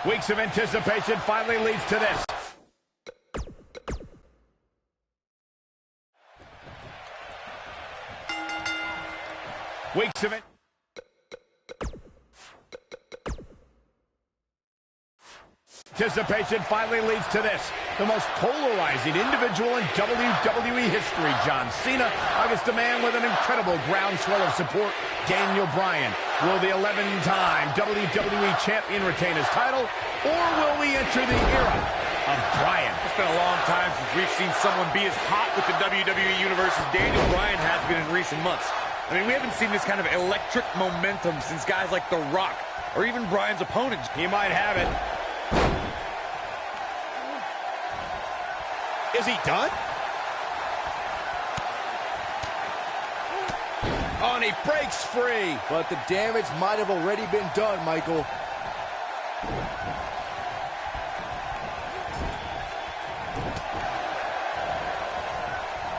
Weeks of anticipation finally leads to this. Weeks of anticipation finally leads to this. The most polarizing individual in WWE history, John Cena, against a man with an incredible groundswell of support, Daniel Bryan. Will the 11-time WWE Champion retain his title, or will we enter the era of Bryan? It's been a long time since we've seen someone be as hot with the WWE Universe as Daniel Bryan has been in recent months. I mean, we haven't seen this kind of electric momentum since guys like The Rock, or even Bryan's opponents. He might have it. Is he done? Oh, and he breaks free. But the damage might have already been done, Michael.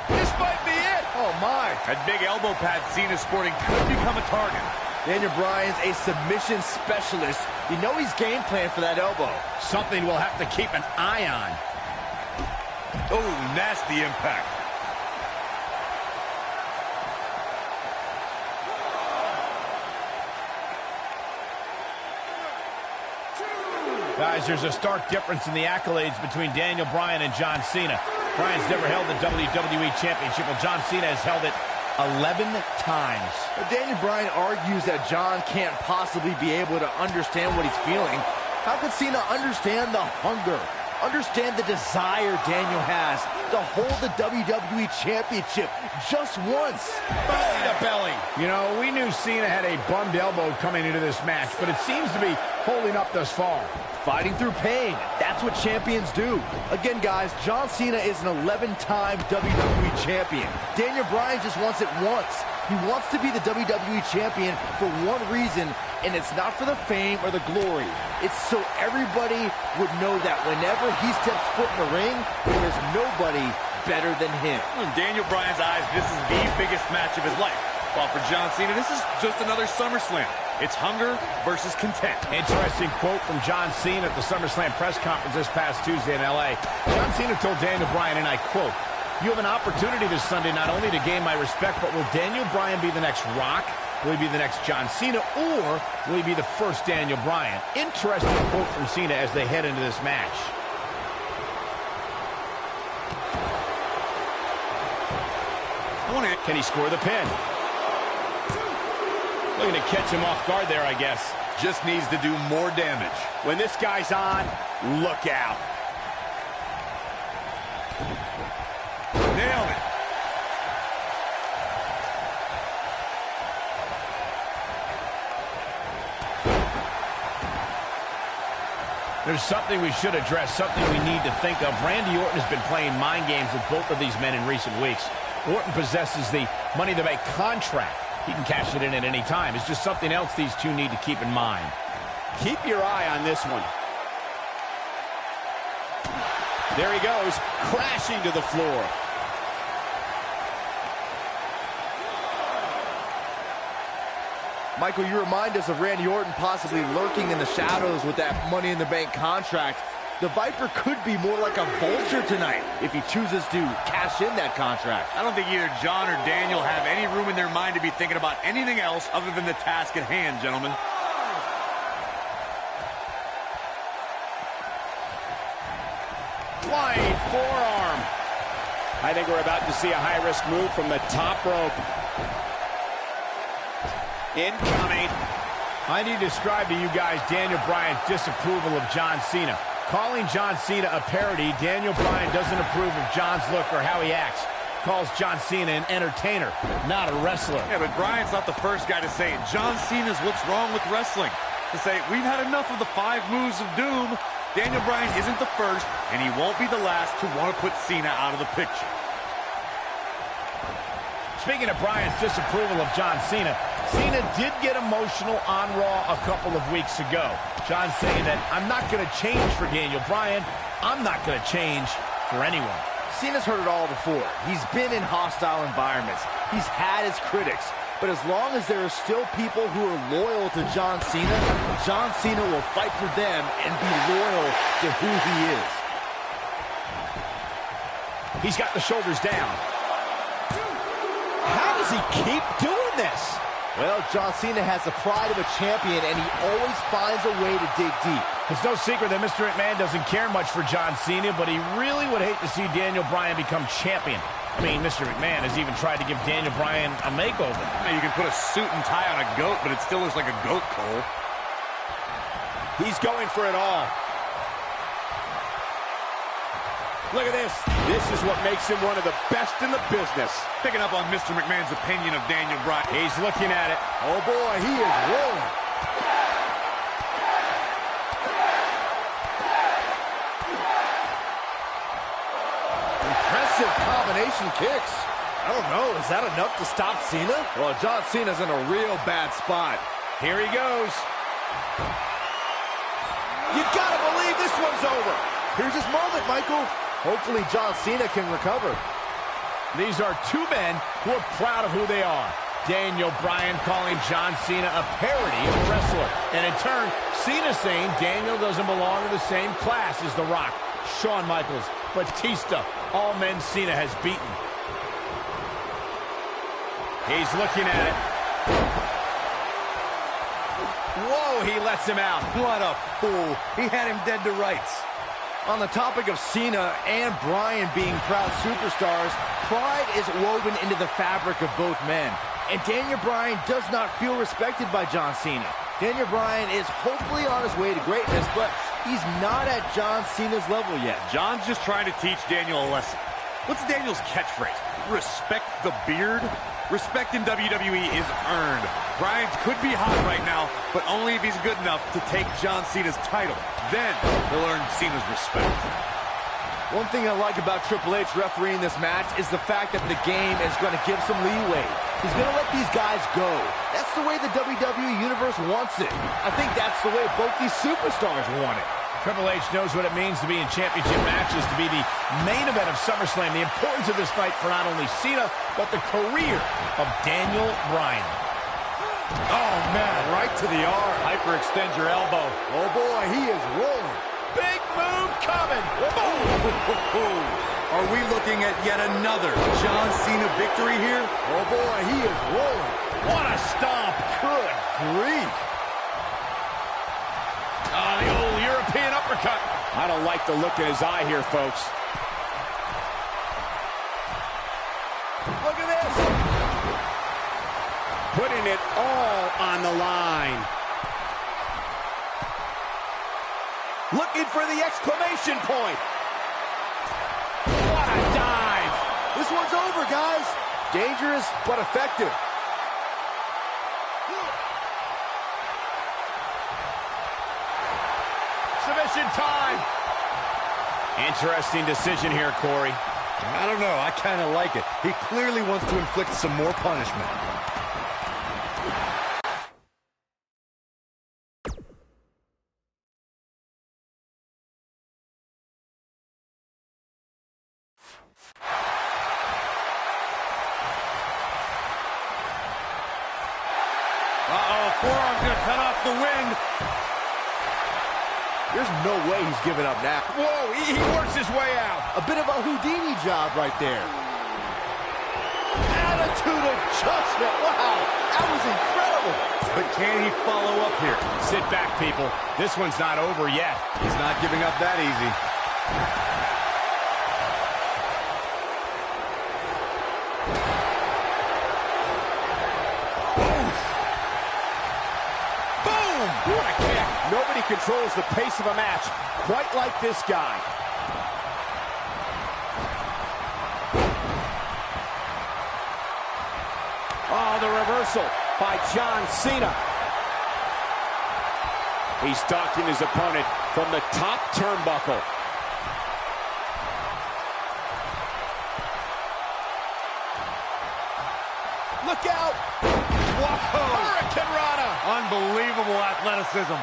This might be it. Oh, my. That big elbow pad Cena sporting could become a target. Daniel Bryan's a submission specialist. You know he's game planned for that elbow. Something we'll have to keep an eye on. Oh, nasty impact. Guys, there's a stark difference in the accolades between Daniel Bryan and John Cena. Bryan's never held the WWE Championship, while John Cena has held it 11 times. But Daniel Bryan argues that John can't possibly be able to understand what he's feeling. How could Cena understand the hunger? Understand the desire Daniel has to hold the WWE Championship just once. Belly to belly. You know, we knew Cena had a bummed elbow coming into this match, but it seems to be holding up thus far. Fighting through pain. That's what champions do. Again, guys, John Cena is an 11-time WWE Champion. Daniel Bryan just wants it once. He wants to be the WWE Champion for one reason, and it's not for the fame or the glory. It's so everybody would know that whenever he steps foot in the ring, there is nobody better than him. In Daniel Bryan's eyes, this is the biggest match of his life. While for John Cena, this is just another SummerSlam. It's hunger versus content. Interesting quote from John Cena at the SummerSlam press conference this past Tuesday in L.A. John Cena told Daniel Bryan, and I quote, "You have an opportunity this Sunday not only to gain my respect, but will Daniel Bryan be the next Rock? Will he be the next John Cena? Or will he be the first Daniel Bryan?" Interesting quote from Cena as they head into this match. Can he score the pin? Looking to catch him off guard there, I guess. Just needs to do more damage. When this guy's on, look out. Nailed it. There's something we should address, something we need to think of. Randy Orton has been playing mind games with both of these men in recent weeks. Orton possesses the Money in the Bank contract. He can cash it in at any time. It's just something else these two need to keep in mind. Keep your eye on this one. There he goes, crashing to the floor. Michael, you remind us of Randy Orton possibly lurking in the shadows with that Money in the Bank contract. The Viper could be more like a vulture tonight if he chooses to cash in that contract. I don't think either John or Daniel have any room in their mind to be thinking about anything else other than the task at hand, gentlemen. Flying forearm. I think we're about to see a high-risk move from the top rope. Incoming. I need to describe to you guys Daniel Bryan's disapproval of John Cena. Calling John Cena a parody, Daniel Bryan doesn't approve of John's look or how he acts. Calls John Cena an entertainer, not a wrestler. Yeah, but Bryan's not the first guy to say it. John Cena's what's wrong with wrestling. To say, we've had enough of the 5 moves of doom. Daniel Bryan isn't the first, and he won't be the last to want to put Cena out of the picture. Speaking of Bryan's disapproval of John Cena, Cena did get emotional on Raw a couple of weeks ago. John saying that, "I'm not going to change for Daniel Bryan. I'm not going to change for anyone." Cena's heard it all before. He's been in hostile environments. He's had his critics. But as long as there are still people who are loyal to John Cena will fight for them and be loyal to who he is. He's got the shoulders down. How does he keep doing this? Well, John Cena has the pride of a champion, and he always finds a way to dig deep. It's no secret that Mr. McMahon doesn't care much for John Cena, but he really would hate to see Daniel Bryan become champion. I mean, Mr. McMahon has even tried to give Daniel Bryan a makeover. You can put a suit and tie on a goat, but it still looks like a goat, Cole. He's going for it all. Look at this. This is what makes him one of the best in the business. Picking up on Mr. McMahon's opinion of Daniel Bryan. He's looking at it. Oh, boy, he is rolling. Impressive combination kicks. I don't know, is that enough to stop Cena? Well, John Cena's in a real bad spot. Here he goes. You gotta believe this one's over. Here's his moment, Michael. Hopefully John Cena can recover. These are two men who are proud of who they are. Daniel Bryan calling John Cena a parody of a wrestler. And in turn, Cena saying Daniel doesn't belong in the same class as The Rock, Shawn Michaels, Batista, all men Cena has beaten. He's looking at it. Whoa, he lets him out. What a fool. He had him dead to rights. On the topic of Cena and Bryan being proud superstars, pride is woven into the fabric of both men. And Daniel Bryan does not feel respected by John Cena. Daniel Bryan is hopefully on his way to greatness, but he's not at John Cena's level yet. John's just trying to teach Daniel a lesson. What's Daniel's catchphrase? Respect the beard? Respect in WWE is earned. Bryan could be hot right now, but only if he's good enough to take John Cena's title. Then he'll earn Cena's respect. One thing I like about Triple H refereeing this match is the fact that the game is going to give some leeway. He's going to let these guys go. That's the way the WWE Universe wants it. I think that's the way both these superstars want it. Triple H knows what it means to be in championship matches, to be the main event of SummerSlam. The importance of this night for not only Cena, but the career of Daniel Bryan. Oh, man, right to the arm. Hyperextend your elbow. Oh, boy, he is rolling. Big move coming. Boom. Are we looking at yet another John Cena victory here? Oh, boy, he is rolling. What a stomp. Good grief. The old European uppercut. I don't like the look in his eye here, folks. Look at this. Putting it all on the line. Looking for the exclamation point. What a dive. This one's over, guys. Dangerous, but effective. Submission time. Interesting decision here, Corey. I don't know. I kind of like it. He clearly wants to inflict some more punishment. Forearm's going to cut off the wind. There's no way he's giving up now. Whoa, he works his way out. A bit of a Houdini job right there. Attitude adjustment. Wow, that was incredible. But can he follow up here? Sit back, people. This one's not over yet. He's not giving up that easy. What a kick. Nobody controls the pace of a match quite like this guy. Oh, the reversal by John Cena. He's stalking his opponent from the top turnbuckle. Look out! Whoa! Hurricane Rana! Unbelievable athleticism.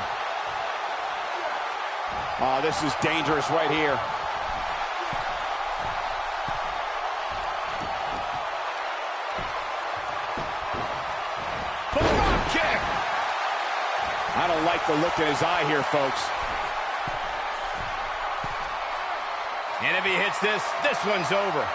Oh, this is dangerous right here. like the look in his eye here, folks. And if he hits this, this one's over.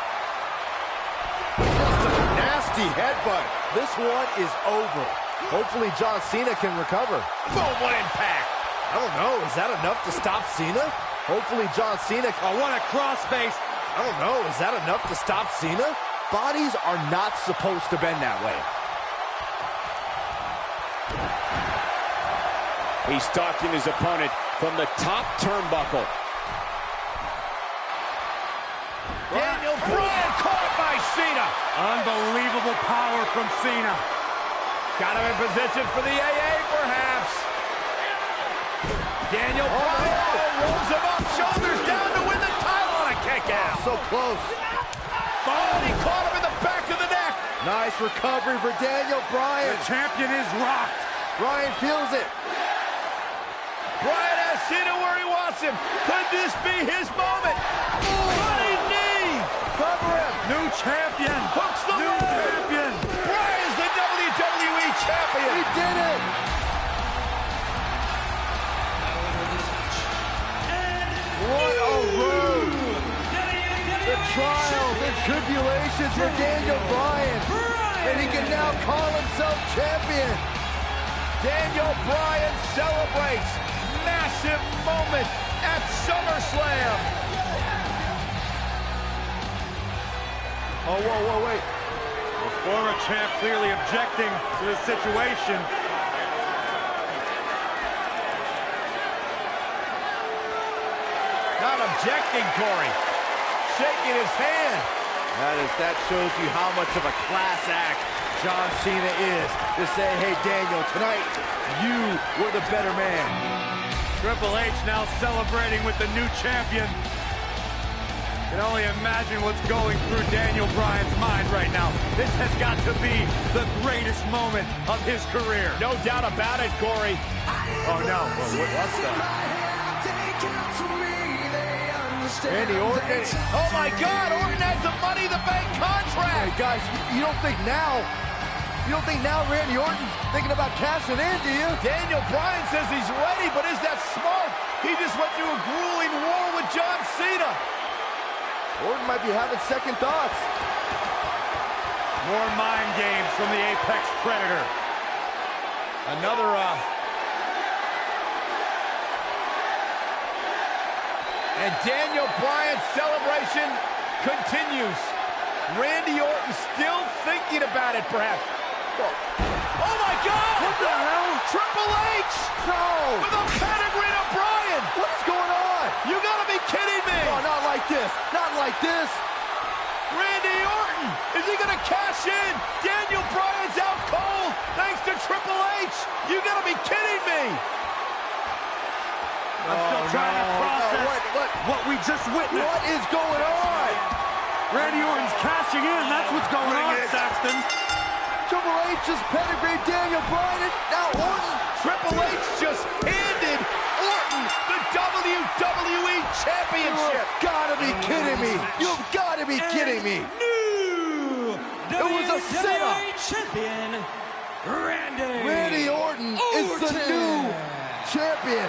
Just a nasty headbutt. This one is over. Hopefully John Cena can recover. Boom, what impact. I don't know, is that enough to stop Cena? Hopefully John Cena... Oh, what a crossface. I don't know, is that enough to stop Cena? Bodies are not supposed to bend that way. He's stalking his opponent from the top turnbuckle. Daniel Bryan caught by Cena. Unbelievable power from Cena. Got him in position for the AA, perhaps. Daniel Bryan rolls him up, shoulders down to win the title on a kick out. So close. Oh, he caught him in the back of the neck. Nice recovery for Daniel Bryan. The champion is rocked. Bryan feels it. Bryan has Cena where he wants him. Could this be his moment? Running knee. Cover him. New champion. Hooks the New leg. champion. Bryan's the WWE champion. He did it. What a road. The trials and tribulations for Daniel Bryan. And he can now call himself champion. Daniel Bryan celebrates massive moment at SummerSlam. Oh, whoa, wait. The former champ clearly objecting to the situation. Not objecting, Corey. Shaking his hand. That shows you how much of a class act John Cena is. To say, hey, Daniel, tonight, you were the better man. Triple H now celebrating with the new champion. Can only imagine what's going through Daniel Bryan's mind right now. This has got to be the greatest moment of his career. No doubt about it, Corey. Oh, no. What's that? Randy Orton. Oh, my God. Orton has the Money in the Bank contract. Hey, guys, you don't think now Randy Orton's thinking about cashing in, do you? Daniel Bryan says he's ready, but is that smart? He just went through a grueling war with John Cena. Orton might be having second thoughts. More mind games from the Apex Predator. Another, And Daniel Bryan's celebration continues. Randy Orton still thinking about it, perhaps. Oh, my God! What the hell? Triple H! No! With a pedigree to Bryan! What is going on? You gotta be kidding me! Oh, not like this. Not like this. Randy Orton! Is he gonna cash in? Daniel Bryan's out cold thanks to Triple H! You gotta be kidding me! I'm still trying to process what we just witnessed. What is going on? Randy Orton's cashing in. That's what's going on, Saxton. Triple H just pedigreed Daniel Bryan, and now Orton. Triple H just handed Orton the WWE Championship! You've gotta be kidding me! You've gotta be kidding me! New It was a setup! champion, Randy Orton is the new champion!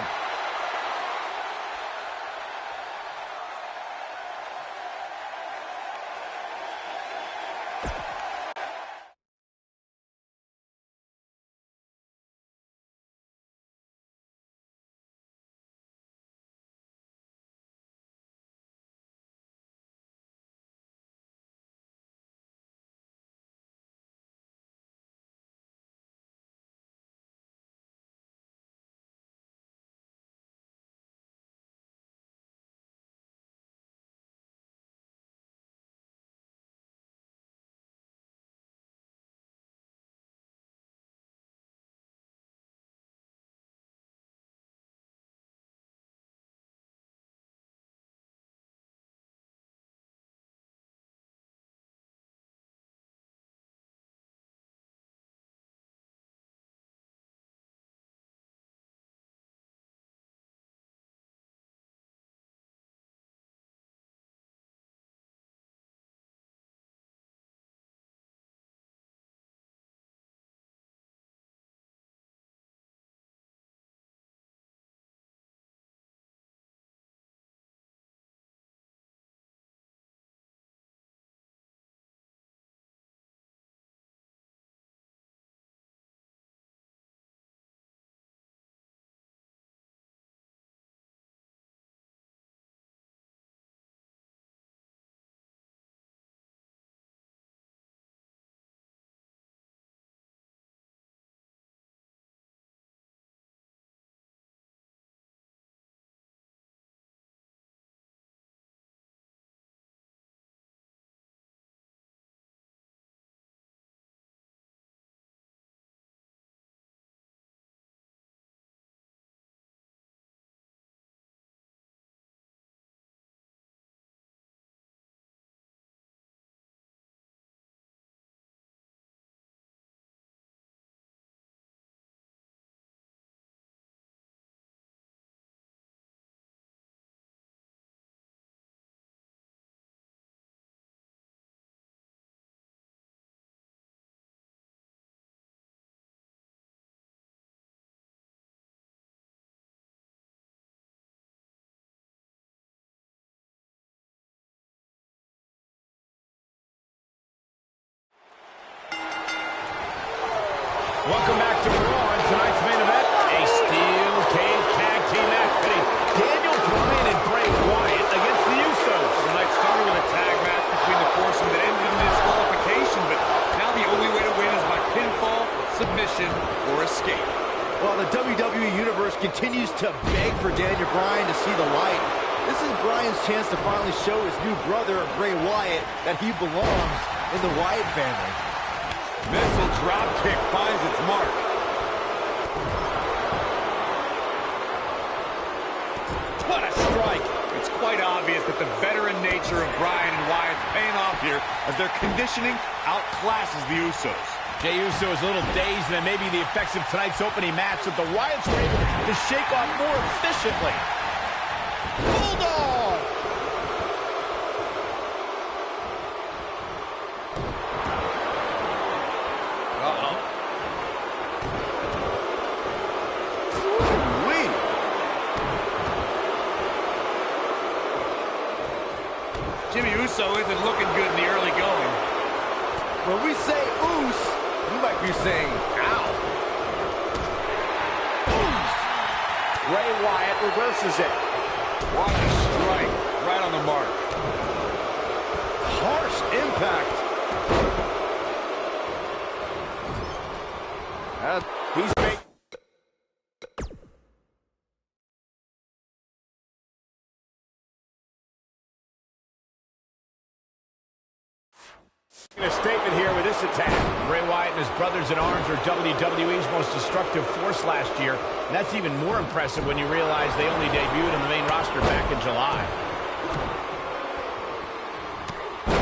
Welcome back to Raw, and tonight's main event, a steel cage tag team match pitting Daniel Bryan and Bray Wyatt against the Usos. The night started with a tag match between the foursome that ended in disqualification, but now the only way to win is by pinfall, submission, or escape. Well, the WWE Universe continues to beg for Daniel Bryan to see the light. This is Bryan's chance to finally show his new brother, Bray Wyatt, that he belongs in the Wyatt family. Missile drop kick finds its mark. What a strike! It's quite obvious that the veteran nature of Bryan and Wyatt's paying off here as their conditioning outclasses the Usos. Jey Uso is a little dazed, and it may be the effects of tonight's opening match that the Wyatts were able to shake off more efficiently. Bulldog! Uh-oh. Wait. Jimmy Uso isn't looking good in the early going. When we say oos, you might be saying ow. Bray Wyatt reverses it. What a strike. Right on the mark. Harsh impact. He's making a statement here with this attack. Bray Wyatt and his brothers-in-arms are WWE's most destructive force last year, and that's even more impressive when you realize they only debuted on the main roster back in July.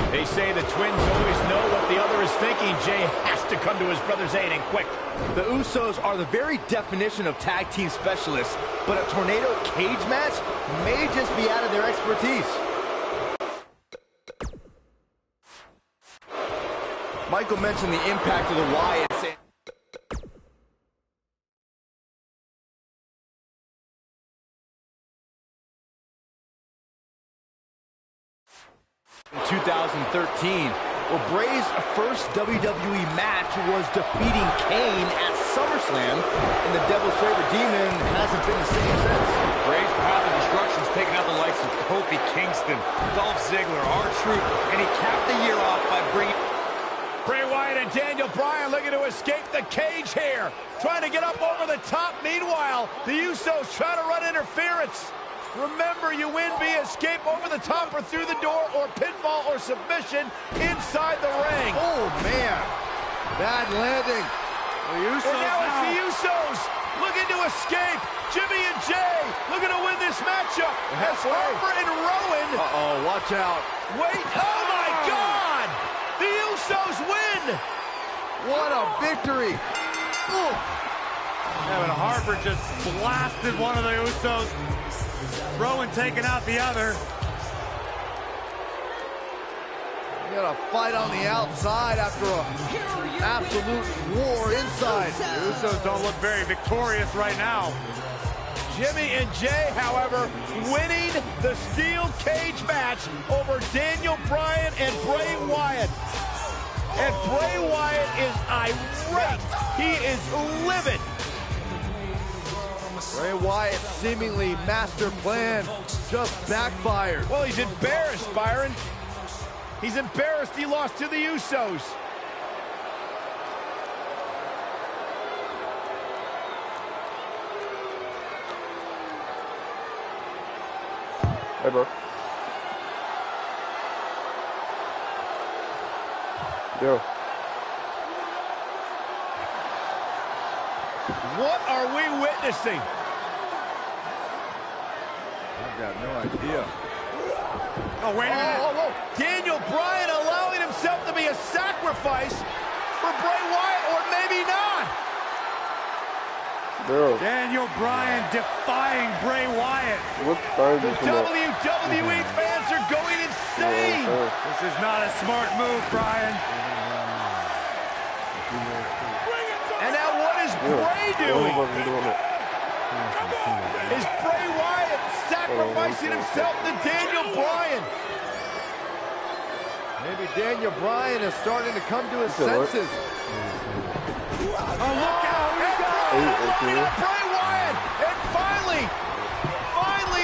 They say the twins always know what the other is thinking. Jey has to come to his brother's aid, and quick. The Usos are the very definition of tag team specialists, but a tornado cage match may just be out of their expertise. Michael mentioned the impact of the Wyatts. In 2013, well, Bray's first WWE match was defeating Kane at SummerSlam, and the Devil's Favorite Demon hasn't been the same since. Bray's path of destruction's taken out the likes of Kofi Kingston, Dolph Ziggler, R-Truth, and he capped the year off by bringing Bray Wyatt and Daniel Bryan looking to escape the cage here. Trying to get up over the top. Meanwhile, the Usos trying to run interference. Remember, you win via escape over the top or through the door, or pinfall or submission inside the ring. Oh, man. Bad landing. The Usos And now it's the Usos looking to escape. Jimmy and Jey looking to win this matchup. As Harper and Rowan. Uh-oh, watch out. Wait, oh my God! The Usos win! What a victory. Ooh. Evan Harper just blasted one of the Usos. Rowan taking out the other. You got a fight on the outside after an absolute war inside. The Usos don't look very victorious right now. Jimmy and Jey, however, winning the steel cage match over Daniel Bryan and Bray Wyatt. And Bray Wyatt is irate. He is livid. Bray Wyatt's seemingly master plan just backfired. Well, he's embarrassed, Byron. He's embarrassed he lost to the Usos. Hey, bro. Yo. What are we witnessing? I've got no idea. Oh, wait a minute. Daniel Bryan allowing himself to be a sacrifice for Bray Wyatt, or maybe not. Bro. Daniel Bryan defying Bray Wyatt. What time The is it? WWE fans are going insane. This is not a smart move, Bryan. And now what is Bray doing? Is Bray Wyatt sacrificing himself to Daniel Bryan? Maybe Daniel Bryan is starting to come to his senses. Oh, look out! And Bray Wyatt! And finally,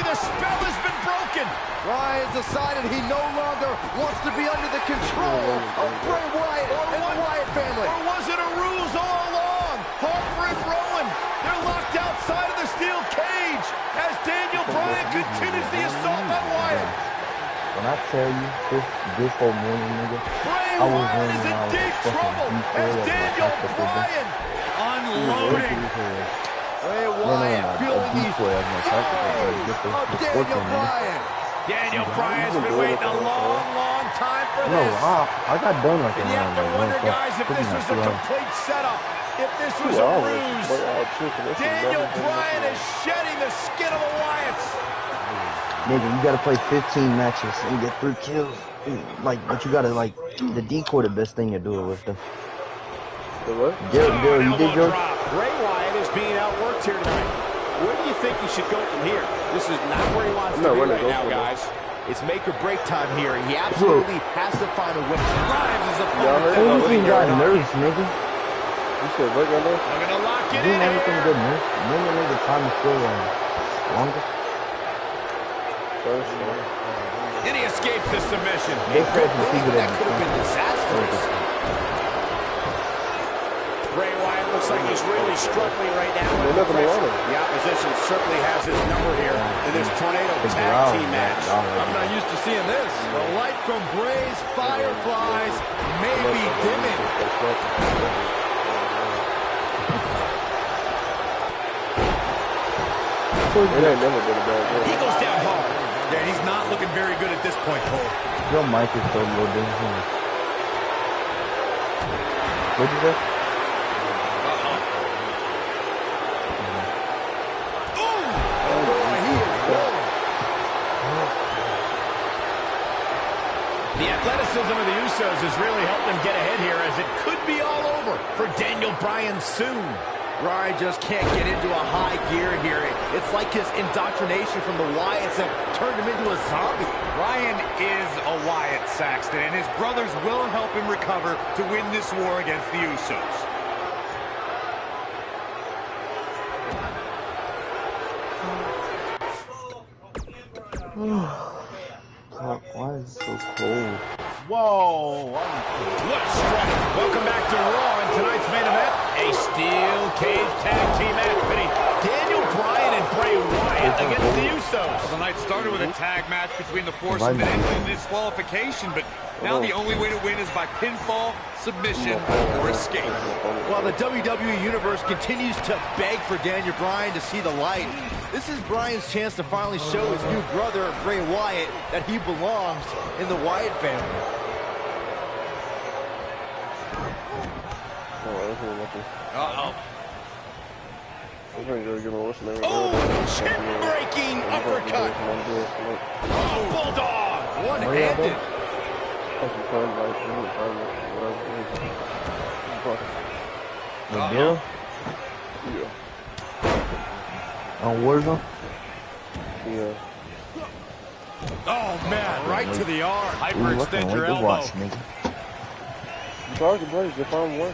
the spell has been broken. Bryan has decided he no longer wants to be under the control of Bray Wyatt and the Wyatt family. Or was it a ruse all along? Harper and Rowan, they're locked outside of the steel cage as Daniel Bryan continues the assault on Wyatt. When I tell you this whole morning, nigga, Bray Wyatt is in deep trouble as Daniel Bryan unloading. Bray Wyatt feeling these of Daniel Bryan. Daniel Bryan's been waiting a long, long time for this. I got done like and you have to wonder, guys, if this was a complete setup, if this was a ruse. Daniel Bryan is shedding the skin of the Wyatts. Nigga, you gotta play 15 matches and get 3 kills. Like, but you gotta, like, the decoy the best thing to do it with them. Daryl, you did yours? Bray Wyatt is being outworked here tonight. Where do you think he should go from here? This is not where he wants to be right now, guys. It's make or break time here. He absolutely has to find a way. Grimes is a Everything got nerves, nigga. You said what, They're gonna lock it in everything here. good nerves. Then the nigga time is still longer. And he escapes the submission. They said the people That could have been disastrous. Bray Wyatt looks like he's really struggling right now. The opposition certainly has his number here in this tornado tag team match. I'm not used to seeing this. The light from Bray's fireflies may be dimming. It ain't never been a bad game. He goes down hard. Yeah, he's not looking very good at this point, Cole. Your mic is so low down here. What'd you say? The athleticism of the Usos has really helped them get ahead here, as it could be all over for Daniel Bryan soon. Bryan just can't get into a high gear here. It's like his indoctrination from the Wyatts have turned him into a zombie. Bryan is a Wyatt, Saxton, and his brothers will help him recover to win this war against the Usos. Why is it so cold? Whoa. What a strike. Welcome back to Raw, and tonight's main event, a steel cage tag team match pitting Daniel Bryan and Bray Wyatt against the Usos. Well, the night started with a tag match between the four men and disqualification, but now the only way to win is by pinfall, submission, or escape. While the WWE Universe continues to beg for Daniel Bryan to see the light, this is Bryan's chance to finally show his new brother, Bray Wyatt, that he belongs in the Wyatt family. Uh-oh. Oh, chin-breaking uppercut. Oh, bulldog. One-handed. The deal? On Warzone? Yeah. Oh, man, right to the arm. Hyperextend your elbow. Watch, nigga. You probably can play if I'm one.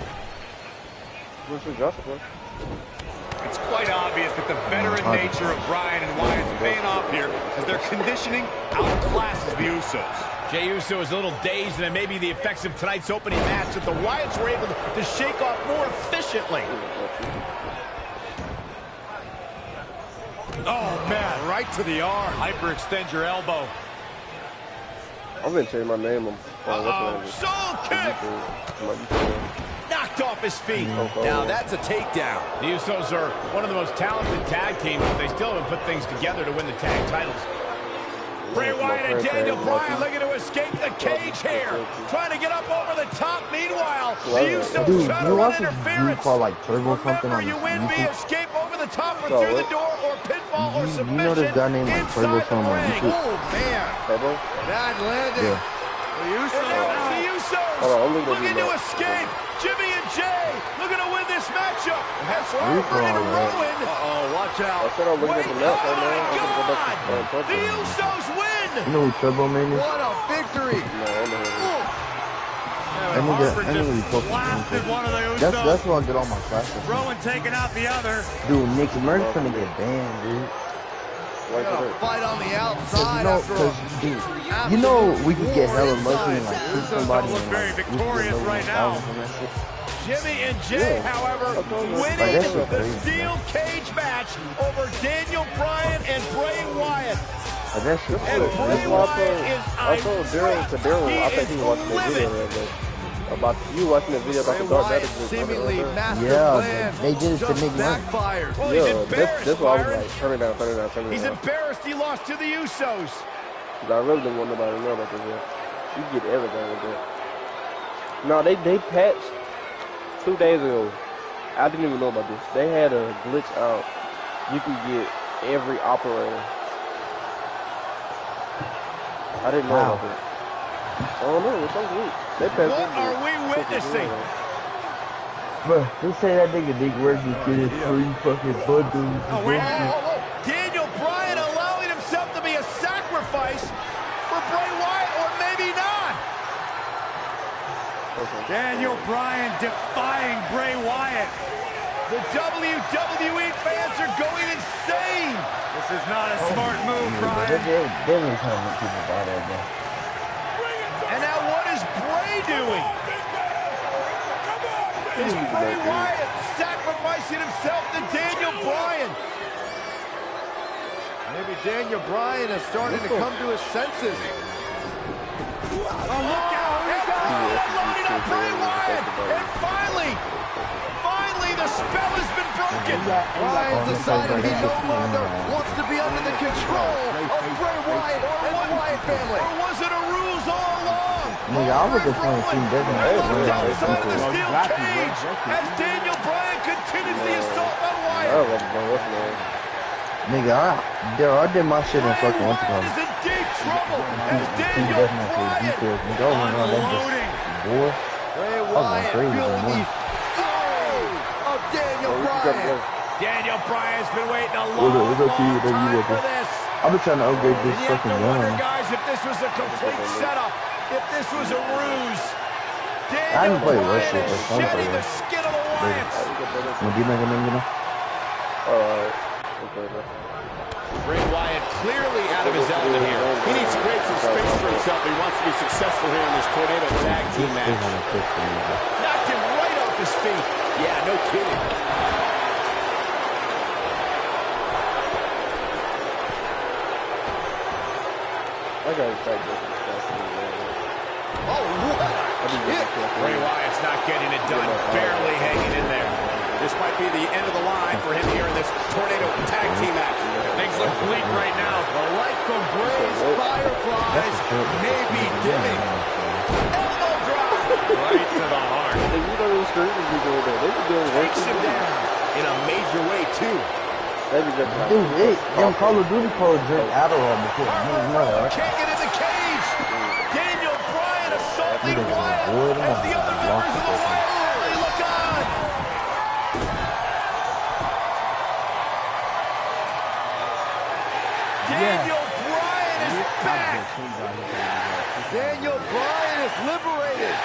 It's quite obvious that the veteran nature of Bryan and Wyatt is paying off here as their conditioning outclasses the Usos. Jey Uso is a little dazed, and it may be the effects of tonight's opening match that the Wyatts were able to shake off more efficiently. Oh, man, right to the arm. Hyperextend your elbow. I'm going to change my name. Soul kick! Knocked off his feet. Now that's a takedown. The Usos are one of the most talented tag teams, but they still haven't put things together to win the tag titles. Bray Wyatt and Daniel Bryan looking to escape the cage here. Trying to get up over the top. Meanwhile, the Usos trying to run interference. Remember, you win via escape over the top or through the door or pinfall or submission. You know this guy named Turbo inside the ring. Oh, man. Bad landing. Yeah. The Usos. And now it's the Usos looking to escape. Jimmy and Jay looking to win this matchup. As Harper and Rowan. Watch out. Wait, oh my God! The Usos win! You know who Turbo Man is? What a victory. That Harper just blasted one of the Usos. That's why I get all my classes. Rowan taking out the other. Dude, Nick Merck's gonna get banned, dude. We're gonna fight on the outside after Dude, you know we could get hella lucky and like shoot somebody look and very like victorious right now. Jimmy and Jay, however, winning the steel cage match over Daniel Bryan and Bray Wyatt. That shit And Bray Wyatt is I told Daryl, I think he watched the video the other day. About you watching the video about the Dark Matter group. seemingly master Yeah, plan they did it to just Nick Merck. backfired. Well, he's Yeah, embarrassed, that's why I was Byron. like, turn it down. He's embarrassed he lost to the Usos. I really didn't want nobody to know about this yet. You get everything with that. No, they patched 2 days ago. I didn't even know about this. They had a glitch out. You can get every operator. I didn't know about that. I don't know. It's so weird. They patched What it. are we witnessing? Bro, they say that nigga Nick Merck is getting 3 fucking bundles. Daniel Bryan allowing himself to be a sacrifice for Bray Wyatt, or maybe not. Daniel Bryan defying Bray Wyatt. The WWE fans are going insane. This is not a smart move, They Bryan. really trying to make people bad at that. And now what is Bray doing? Is Bray Wyatt sacrificing himself to Daniel Bryan? Maybe Daniel Bryan is starting to come to his senses. Oh, look out! Loading up Bray Wyatt! And finally, the spell has been broken. Bryan's decided he no longer wants to be under the control of Bray Wyatt and the Wyatt family. Or was it a ruse all along? Nigga, I was just playing Team Desmond. Locked outside of the steel cage as Daniel Bryan continues the assault on I Wyatt. don't know what's the name. Nigga, I did my shit in fucking Bray Winter Wyatt is in deep trouble as Team Daniel Desmond for the Bryan. details. Nigga, I was on that Unloading. boy. Bray going Wyatt crazy, feeling man. the of Daniel Bryan. Daniel Bryan's been waiting a What's long, up, long T? What time you for with this. I've been trying to upgrade this And you have fucking to wonder, gun. guys, if this was a complete setup, if this was a ruse. I Daniel didn't play Bryan that shit, is but I'm shedding playing. the skin of the Wyatts. Alright. Bray Wyatt clearly out of his element here. He needs to create some space for himself if he wants to be successful here in this Tornado Tag Team match. Knocked him right off his feet. Yeah, no kidding. I gotta try this. Oh, what a kick. Bray Wyatt's not getting it done, barely hanging in there. This might be the end of the line for him here in this Tornado Tag Team match. Things look bleak right now. The light from Bray's fireflies may be dimming. Elbow drop right to the heart. You know those screamers be doing that. They be doing work. Takes him down in a major way, too. They be just like, Dude, them Call of Duty pros drink Adderall before. You know that, right? Can't get in the cage. Daniel Bryan assaulting Wyatt as the other members of the Wyatt family look on. Daniel Bryan is back. Daniel Bryan is liberated.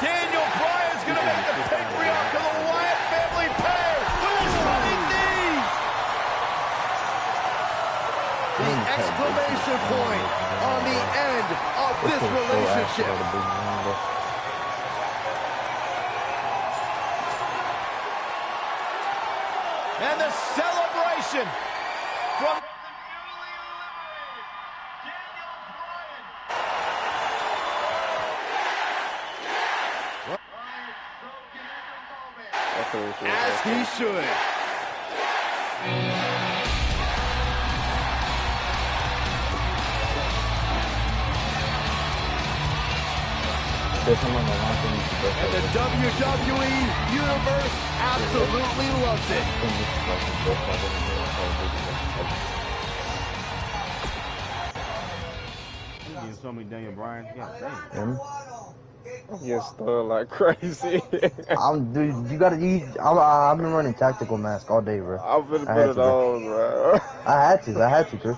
Daniel Bryan's going to make the patriarch of the Wyatt family pay with his running knee. The exclamation point on the end of this relationship. And the celebration from As he should. And the WWE Universe absolutely loves it. You saw me Daniel Bryan. God damn. I'm getting stunned like crazy. Dude, you gotta eat. I've been running tactical mask all day, bro. I'm gonna I put had it to, bro. on, bro. I had to, Chris.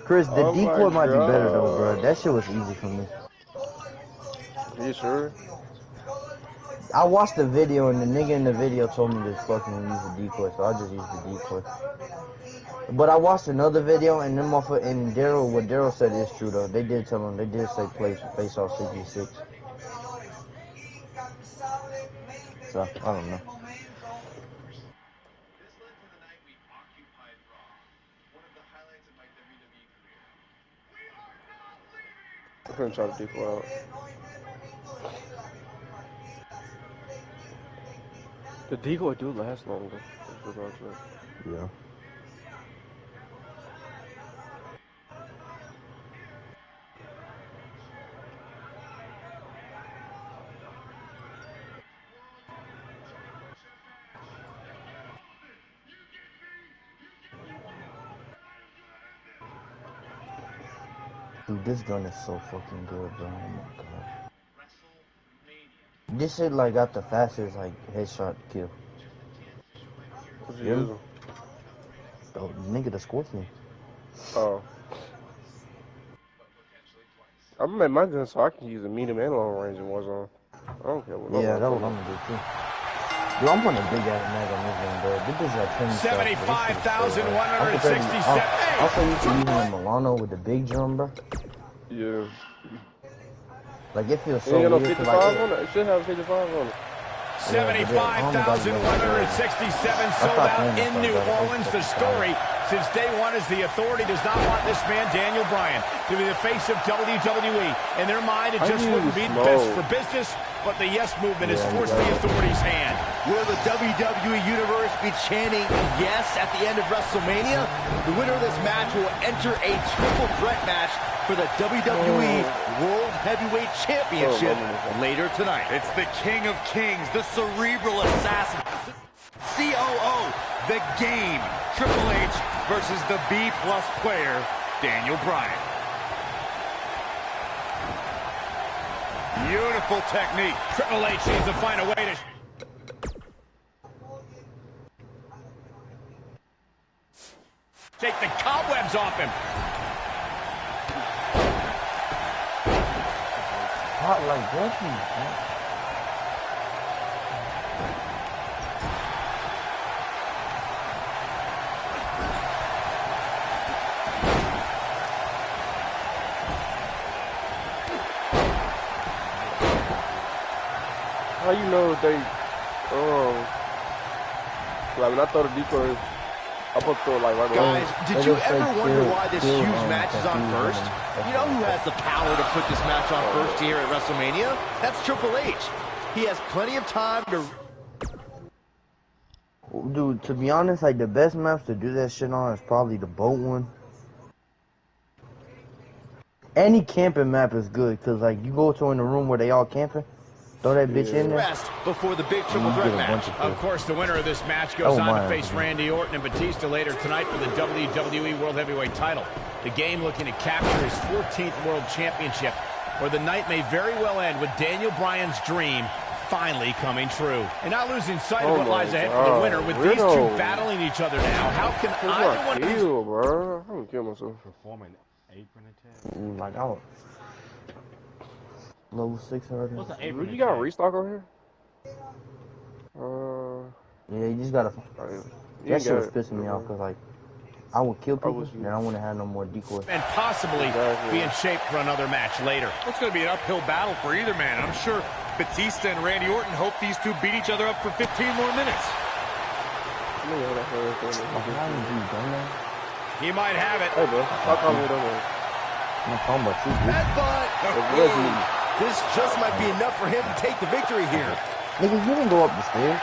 Chris, the Oh my decoy might be better though, bro. God. That shit was easy for me. Are you sure? I watched the video and the nigga in the video told me to fucking use the decoy, so I just used the decoy. But I watched another video and them off and Daryl, what Daryl said is true though. They did tell him, they did say face off 66. So I don't know. I'm gonna try to decoy out. The decoy do last longer. Yeah. Dude, this gun is so fucking good, bro. Oh my god. This shit like got the fastest like headshot kill. What's he using? Oh, nigga, the Scorpion. Oh. I'm gonna make my gun so I can use a medium and long range in Warzone. I don't care what. Yeah, that's what I'm gonna do too. Dude, I'm putting a big ass mag on this one, bro. This is at 75,167. Also, you can use the Milano with the big drum, bro. Yeah. Like it feels so You ain't got no weird. 55 Like, on it. It should have 55 on it. 75,167 sold out in New Orleans. The story since day one is the authority does not want this man, Daniel Bryan, to be the face of WWE. In their mind, it just wouldn't be best for business, but the yes movement has forced the authority's hand. Will the WWE Universe be chanting yes at the end of WrestleMania? The winner of this match will enter a triple threat match for the WWE World Heavyweight Championship later tonight. It's the King of Kings, the cerebral assassin, COO, the game, Triple H versus the B-plus player, Daniel Bryan. Beautiful technique. Triple H needs to find a way to... take the cobwebs off him. hot like Bucky, man. How you know they, like when I throw the decoy, I'm supposed to throw it like right away. Guys, did you ever wonder why this huge match is on first? You know who has the power to put this match on first here at WrestleMania? That's Triple H. He has plenty of time to... Dude, to be honest, like the best maps to do that shit on is probably the boat one. Any camping map is good, cause like you go to in a room where they all camping, throw that bitch in there. Rest before the big triple threat match. Of course, the winner of this match goes on to face Randy Orton and Batista later tonight for the WWE World Heavyweight title. The game looking to capture his 14th World Championship, where the night may very well end with Daniel Bryan's dream finally coming true. And not losing sight of what lies ahead for the winner with these two battling each other now. How can either one of these... bro. I'm gonna kill myself. Performing apron attack. Like I was level 6 already. What's an apron You got a attack? restock over here? Yeah, you just gotta. You That shit was got it. pissing me off because like I would kill people and I wouldn't have no more decoys. and possibly be in shape for another match later. It's going to be an uphill battle for either man. I'm sure Batista and Randy Orton hope these two beat each other up for 15 more minutes. He might have it. Hey, bro. Stop calling me dumbass. I'm not talking about you, dude. Headbutt! This just might be enough for him to take the victory here. Nigga, you didn't go up the stairs.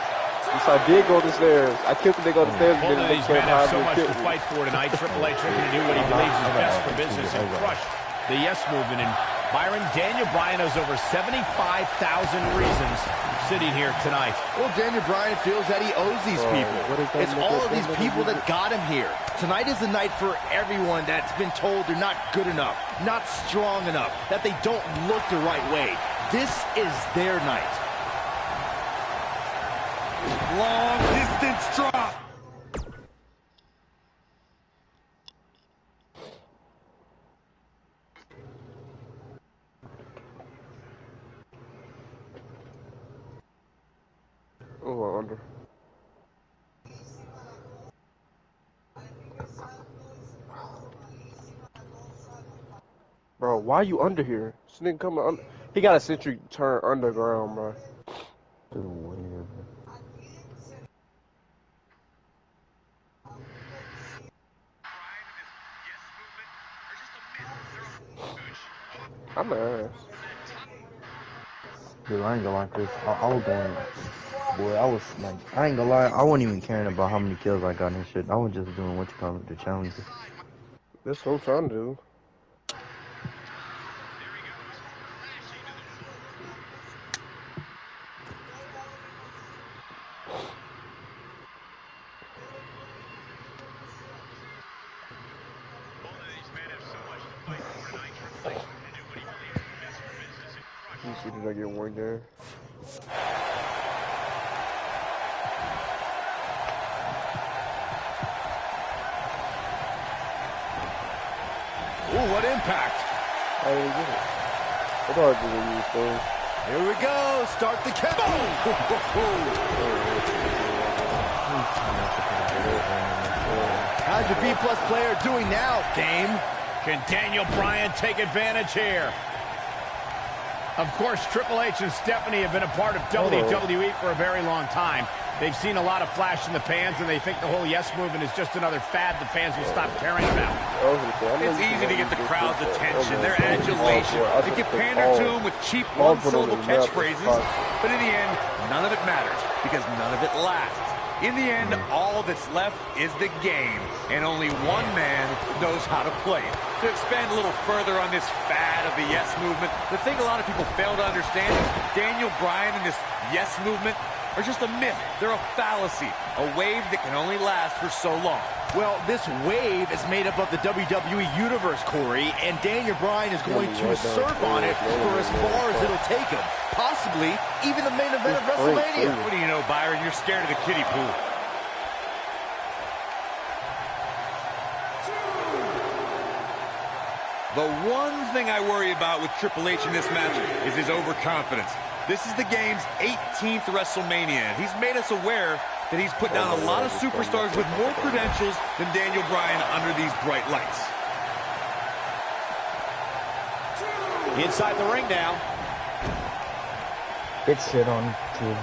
Yes, I did go up the stairs. I killed them. They go up the stairs. Both And of then these they men have so came much to fight for tonight. Triple H looking to do what he believes is best for business and crush the yes movement. And Byron, Daniel Bryan has over 75,000 reasons sitting here tonight. Well, Daniel Bryan feels that he owes these people. It's all of these people that got him here. Tonight is the night for everyone that's been told they're not good enough, not strong enough, that they don't look the right way. This is their night. Long distance drop. under. Bro, why you under here? This nigga coming under. He got a century turn underground, bro. I'm an ass. Dude, I ain't gonna lie, Chris. I was going, boy, I was like, I ain't gonna lie, I wasn't even caring about how many kills I got and shit. I was just doing what you call it, the challenges. That's what I'm trying to do. You see, did I get one there? Ooh, what impact. I didn't get it. What hard did they use, though? Here we go. Start the count. How's your B-plus player doing now, Dame? Can Daniel Bryan take advantage here? Of course, Triple H and Stephanie have been a part of WWE for a very long time. They've seen a lot of flash in the pans, and they think the whole yes movement is just another fad the fans will stop caring about. It's easy to get the crowd's attention, their adulation. They can pander to them with cheap one-syllable catchphrases, but in the end, none of it matters because none of it lasts. In the end, all that's left is the game, and only one man knows how to play it. To expand a little further on this fad of the yes movement, the thing a lot of people fail to understand is Daniel Bryan and this yes movement are just a myth. They're a fallacy, a wave that can only last for so long. Well, this wave is made up of the WWE Universe, Corey, and Daniel Bryan is going to surf on it for as far as it'll take him. Possibly even the main event of WrestleMania. What do you know, Byron? You're scared of the kiddie pool. The one thing I worry about with Triple H in this match is his overconfidence. This is the game's 18th WrestleMania, and he's made us aware that he's put down a lot of superstars with more credentials than Daniel Bryan under these bright lights. Inside the ring now. It's shit on, too.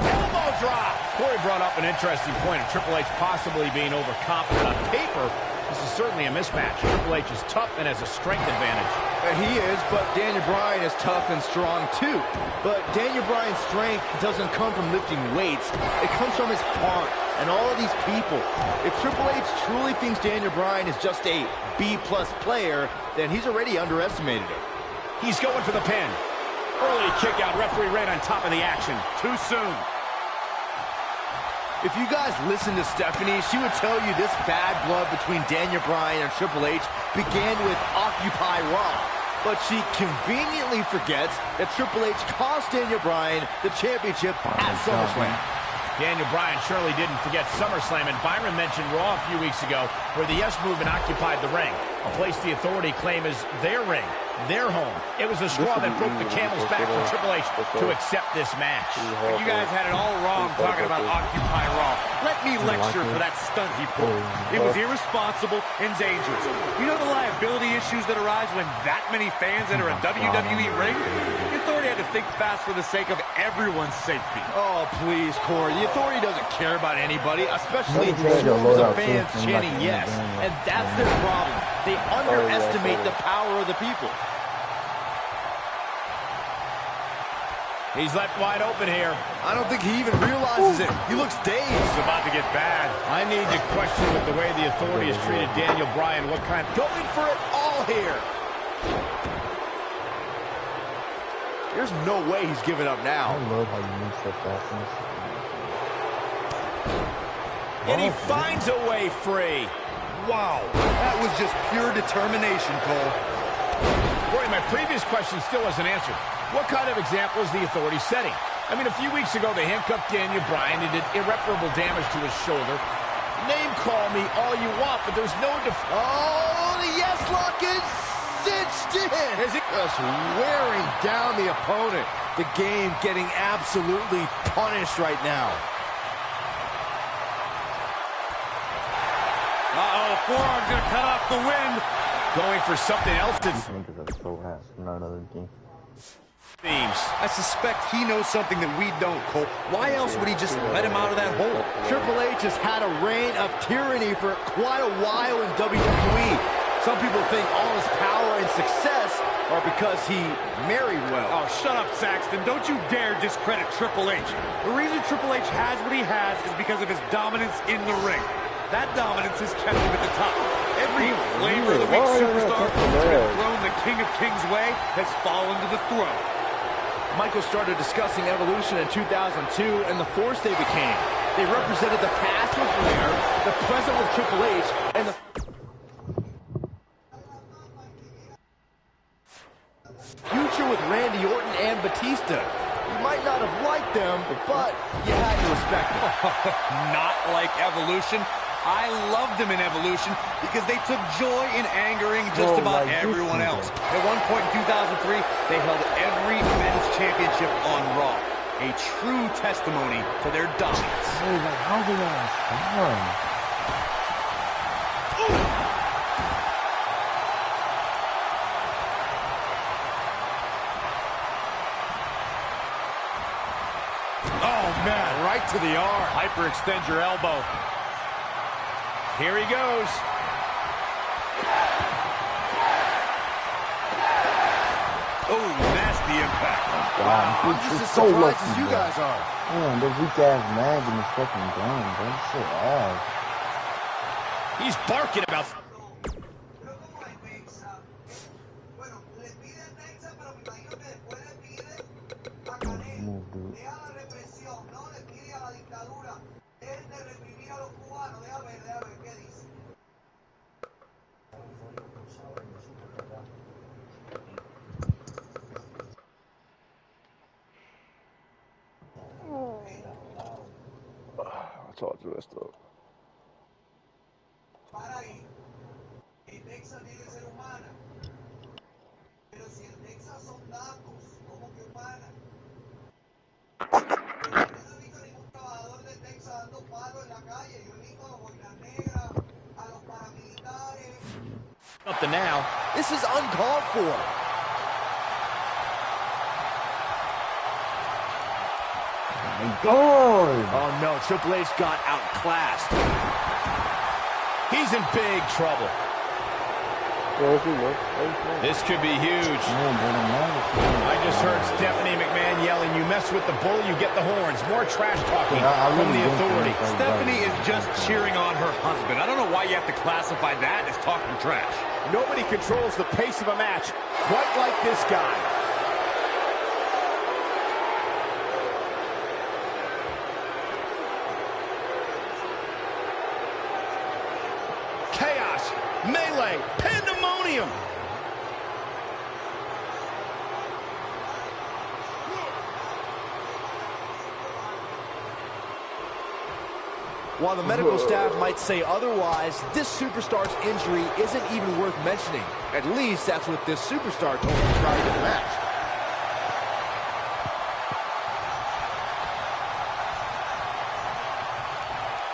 Elbow drop. Corey brought up an interesting point of Triple H possibly being overconfident on paper. This is certainly a mismatch. Triple H is tough and has a strength advantage. He is, but Daniel Bryan is tough and strong too. But Daniel Bryan's strength doesn't come from lifting weights. It comes from his heart and all of these people. If Triple H truly thinks Daniel Bryan is just a B-plus player, then he's already underestimated him. He's going for the pin. Early kick out. Referee right on top of the action. Too soon. If you guys listen to Stephanie, she would tell you this bad blood between Daniel Bryan and Triple H began with Occupy Raw. But she conveniently forgets that Triple H cost Daniel Bryan the championship at SummerSlam. Daniel Bryan surely didn't forget SummerSlam, and Byron mentioned Raw a few weeks ago where the Yes Movement occupied the ring, a place the Authority claim is their ring, their home. It was a straw that broke the camel's back for Triple H to accept this match. You guys had it all wrong talking about Occupy Raw. Let me lecture for that stunt he pulled. It was irresponsible and dangerous. You know the liability issues that arise when that many fans enter a WWE ring? The Authority had to think fast for the sake of everyone's safety. Oh, please, Corey. The Authority doesn't care about anybody, especially swarms of fans chanting yes. And that's their problem. They underestimate the power of the people. He's left wide open here. I don't think he even realizes it. He looks dazed. It's about to get bad. I need to question with the way the Authority has treated Daniel Bryan. What kind? Going for it all here. There's no way he's giving up now. I love how you move so fast in this. And he finds a way free. Wow, that was just pure determination, Cole. Corey, my previous question still wasn't answered. What kind of example is the Authority setting? I mean, a few weeks ago, they handcuffed Daniel Bryan and did irreparable damage to his shoulder. Name call me all you want, but there's no Oh, the yes lock is cinched in. Is it just wearing down the opponent. The game getting absolutely punished right now. Uh-oh, forearm's gonna cut off the wind. Going for something else. These niggas are so ass from that other team. Themes. I suspect he knows something that we don't, Cole. Why else would he just let him out of that hole? Triple H has had a reign of tyranny for quite a while in WWE. Some people think all his power and success are because he married well. Oh, shut up, Saxton. Don't you dare discredit Triple H. The reason Triple H has what he has is because of his dominance in the ring. That dominance has kept him at the top. Every flavor of the week superstar who's been thrown the King of Kings way has fallen to the throne. Michael started discussing Evolution in 2002 and the force they became. They represented the past with Flair, the present with Triple H, and the future with Randy Orton and Batista. You might not have liked them, but you had to respect them. Not like Evolution. I loved them in Evolution because they took joy in angering just about everyone else. At one point in 2003, they held every men's championship on Raw. A true testimony to their dominance. Hey, like, how did I respond? Oh, man, right to the arm. Hyperextend your elbow. Here he goes. Oh, nasty impact. I'm just as so surprised lucky, as you bro. guys are. Man, the weak ass Magic is fucking done, bro. Shit ass. He's barking about... Move, dude. I talked to that stuff. Something now. This is uncalled for. My God! Oh no, Triple H got outclassed. He's in big trouble. This could be huge. I just heard Stephanie McMahon yelling, "You mess with the bull, you get the horns." More trash talking from the authority. Stephanie is just cheering on her husband. I don't know why you have to classify that as talking trash. Nobody controls the pace of a match quite like this guy. Chaos, melee, pandemonium. While the medical staff might say otherwise, this superstar's injury isn't even worth mentioning. At least that's what this superstar told me prior to the match.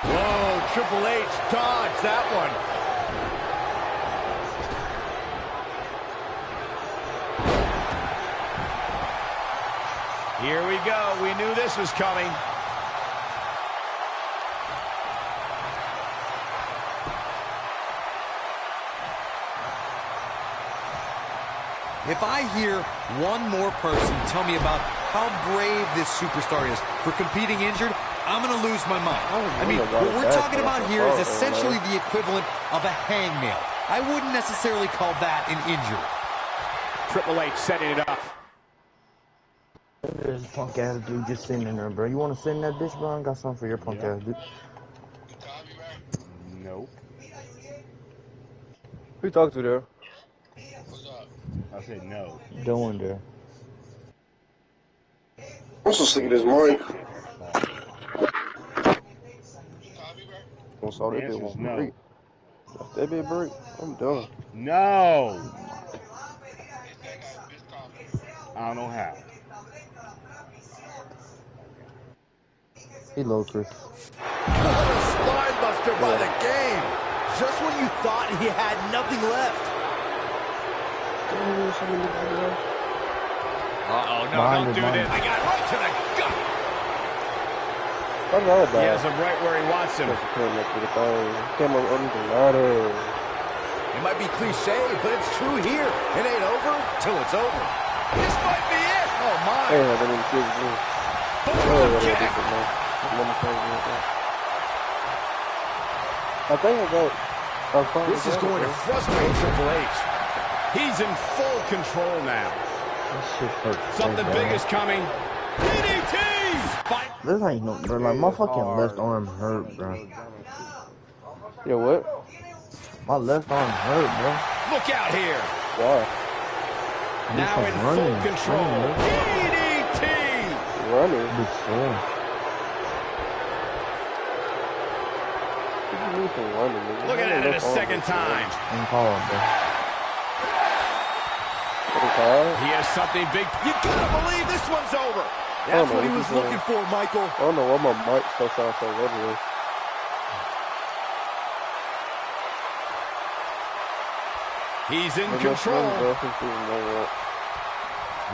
Whoa, Triple H dodged that one. Here we go. We knew this was coming. If I hear one more person tell me about how brave this superstar is for competing injured, I'm going to lose my mind. I mean, what we're talking about here is essentially the equivalent of a hangnail. I wouldn't necessarily call that an injury. Triple H setting it up. This punk ass dude just sitting in there, bro. You want to sit in that bitch, bro? I got something for your punk ass dude. Nope. Who you talking to there? I said no. Doing there. I'm so sick of this mic. Once all The that bit answer is won't no. break. If that bit break, I'm done. No. I don't know how. He low, Chris. What a spine buster by the game. Just when you thought he had nothing left. Uh-oh, no, don't do this. I got right to the gut. He has him right where he wants him. It might be cliche, but it's true here. It ain't over till it's over. This might be it. Oh, my. This is going to frustrate Triple H. He's in full control now. Something big is coming. DDT! This ain't no, bro. Like, my fucking left arm hurt, bro. Yeah, what? My left arm hurt, bro. Look out here. Why? Now in full control. DDT! Running? Look at it a second time. He has something big. You gotta believe this one's over. That's what he was looking for, Michael. I don't know why my mic still sounds so lovely. He's in control.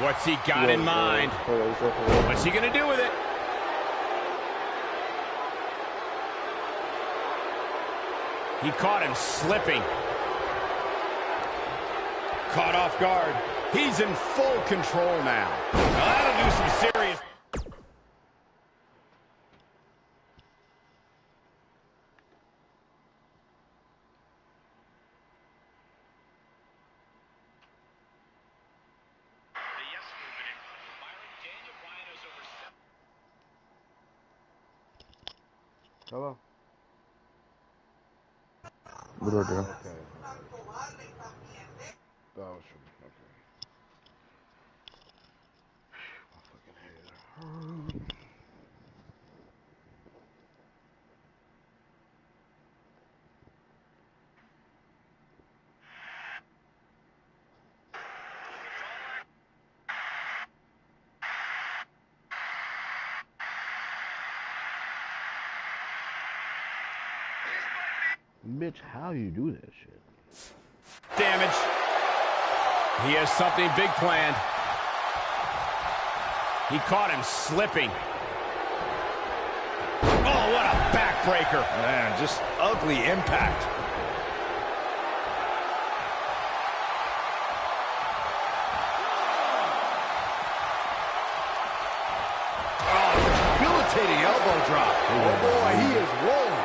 What's he got in mind? What's he gonna do with it? He caught him slipping. Caught off guard. He's in full control now. Now that'll do some serious... Hello. What do I do? Okay. Oh, sure. Okay. My fucking head hurts. Bitch, how you do that shit? Damage. He has something big planned. He caught him slipping. Oh, what a backbreaker. Man, just ugly impact. Oh, debilitating elbow drop. Oh, boy, he is rolling.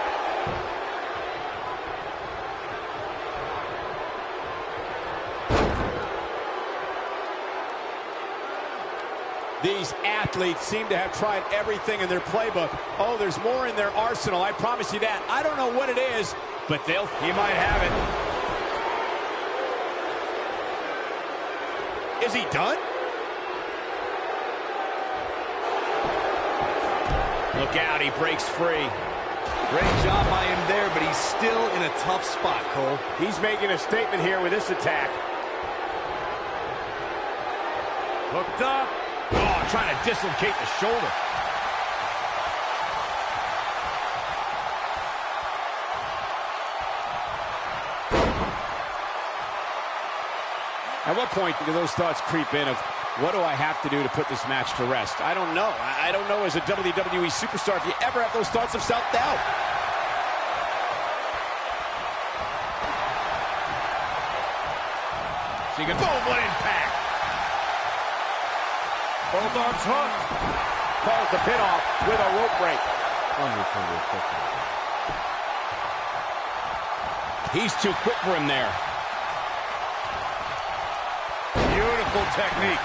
These athletes seem to have tried everything in their playbook. Oh, there's more in their arsenal, I promise you that. I don't know what it is, but he might have it. Is he done? Look out, he breaks free. Great job by him there, but he's still in a tough spot, Cole. He's making a statement here with this attack. Hooked up. Oh, trying to dislocate the shoulder. At what point do those thoughts creep in of, what do I have to do to put this match to rest? I don't know. I don't know as a WWE superstar if you ever have those thoughts of self-doubt. So you can, boom, what impact. Both arms hooked. Calls the pin off with a rope break. He's too quick for him there. Beautiful technique.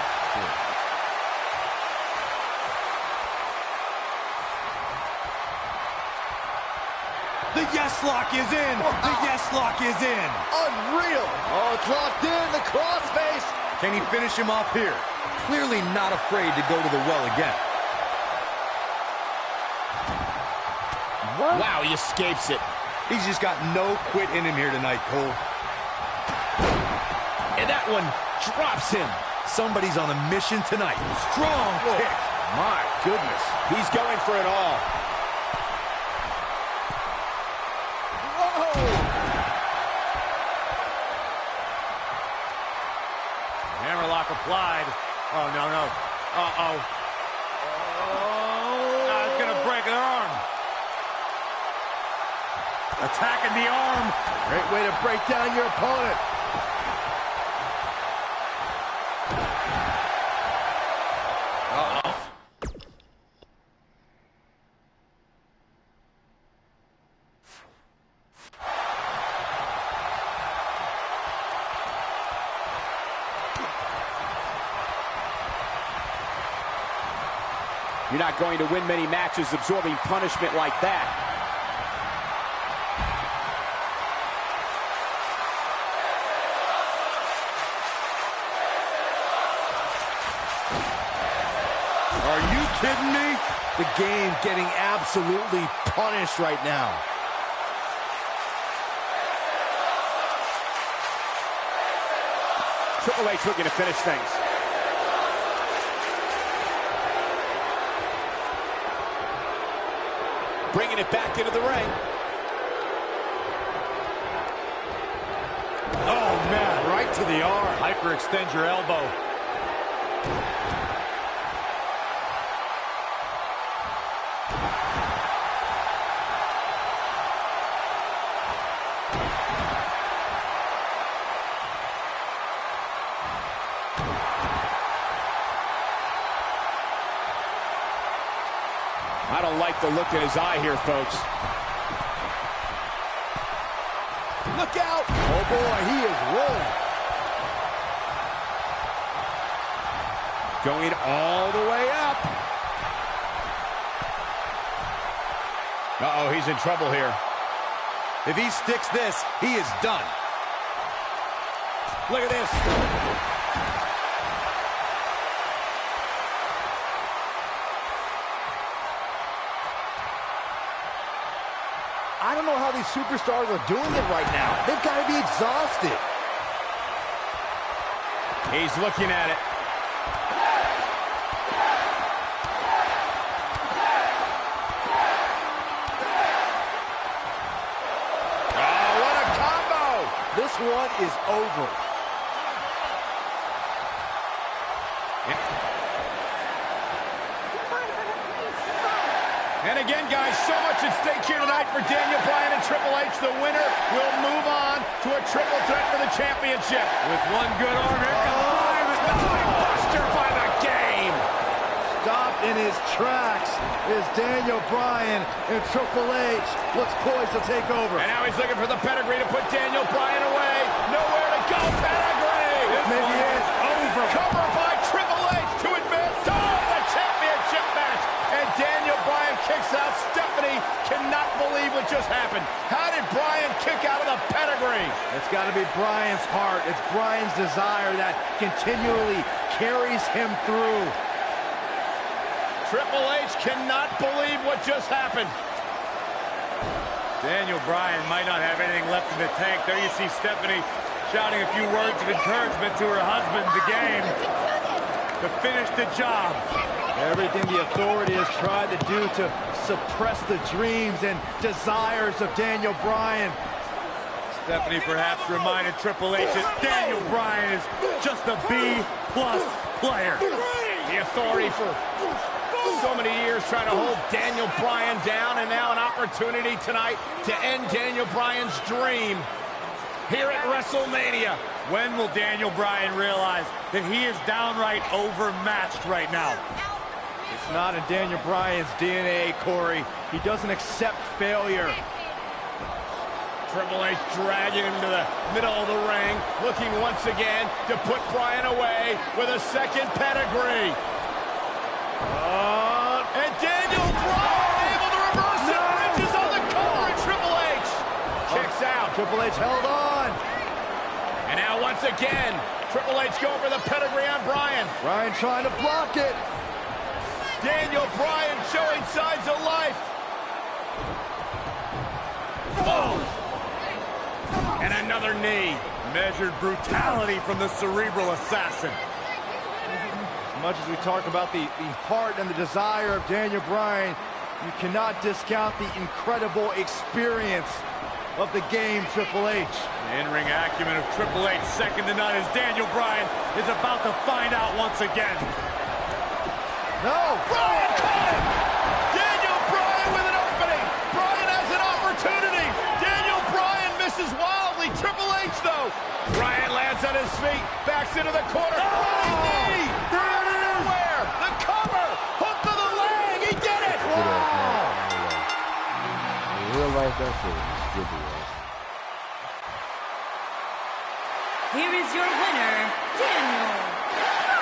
The yes lock is in. The yes lock is in. Unreal. Oh, it's locked in. The crossface. Can he finish him off here? Clearly not afraid to go to the well again. What? Wow, he escapes it. He's just got no quit in him here tonight, Cole. And that one drops him. Somebody's on a mission tonight. Strong kick. My goodness. He's going for it all. shock applied. Oh, no, no. Uh-oh. Oh, it's going to break an arm. Attacking the arm. Great way to break down your opponent. Uh-oh. You're not going to win many matches absorbing punishment like that. Are you kidding me? The game getting absolutely punished right now. Triple H looking to finish things. Bringing it back into the ring. Oh, man, right to the arm. Hyperextend your elbow. I don't like the look in his eye here, folks. Look out! Oh boy, he is rolling. Going all the way up. Uh-oh, he's in trouble here. If he sticks this, he is done. Look at this. I don't know how these superstars are doing it right now. They've got to be exhausted. He's looking at it. Oh, what a combo! This one is over. And again, guys, so much at stake here tonight for Daniel Bryan and Triple H. The winner will move on to a triple threat for the championship. With one good arm, here comes Bryan. Buster by the game. Stopped in his tracks is Daniel Bryan, and Triple H looks poised to take over. And now he's looking for the pedigree to put Daniel Bryan away. Nowhere to go, pedigree. This maybe is over. Cover by Triple H to advance to the championship match. And Daniel Bryan kicks out. Stephanie cannot believe what just happened. How did Bryan kick out of the pedigree? It's got to be Bryan's heart. It's Bryan's desire that continually carries him through. Triple H cannot believe what just happened. Daniel Bryan might not have anything left in the tank. There you see Stephanie shouting a few words of encouragement to her husband, the game, to finish the job. Everything the authority has tried to do to suppress the dreams and desires of Daniel Bryan. Stephanie perhaps reminded Triple H that Daniel Bryan is just a B-plus player. The authority for so many years trying to hold Daniel Bryan down, and now an opportunity tonight to end Daniel Bryan's dream here at WrestleMania. When will Daniel Bryan realize that he is downright overmatched right now? It's not in Daniel Bryan's DNA, Corey. He doesn't accept failure. Triple H dragging him to the middle of the ring, looking once again to put Bryan away with a second pedigree. And Daniel Bryan able to reverse it, bridges on the cover, and Triple H kicks out. Triple H held on. And now once again, Triple H going for the pedigree on Bryan. Bryan trying to block it. Daniel Bryan showing signs of life. Oh! And another knee. Measured brutality from the cerebral assassin. As much as we talk about the heart and the desire of Daniel Bryan, you cannot discount the incredible experience of the game, Triple H. The in-ring acumen of Triple H, second to none, as Daniel Bryan is about to find out once again. No! Bryan caught him! Daniel Bryan with an opening! Bryan has an opportunity! Daniel Bryan misses wildly! Triple H, though! Bryan lands on his feet, backs into the corner. Running knee! There it is! Where? The cover! Hook to the leg! He did it! Wow! In real life, that shit is stupid, man. Here is your winner, Daniel Bryan.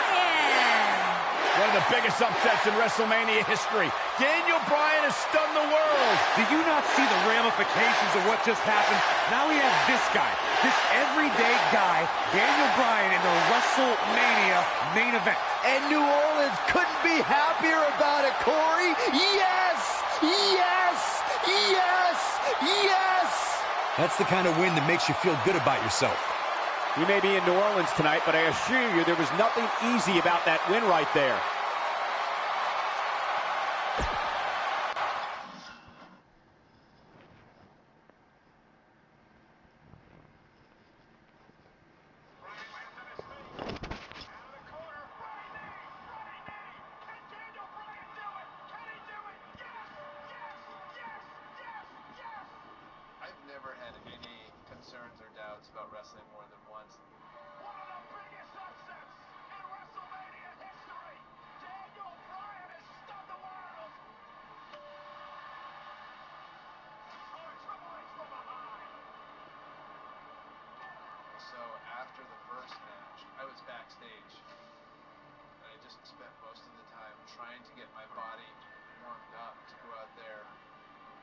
One of the biggest upsets in WrestleMania history. Daniel Bryan has stunned the world. Do you not see the ramifications of what just happened? Now we have this guy, this everyday guy, Daniel Bryan, in the WrestleMania main event. And New Orleans couldn't be happier about it, Corey. Yes! Yes! Yes! Yes! That's the kind of win that makes you feel good about yourself. You may be in New Orleans tonight, but I assure you there was nothing easy about that win right there. I've never had any concerns or doubts about wrestling more than once. One of the biggest upsets in WrestleMania history! Daniel Bryan has stunned the world! Oh, Triple H from behind! So after the first match, I was backstage. And I just spent most of the time trying to get my body warmed up to go out there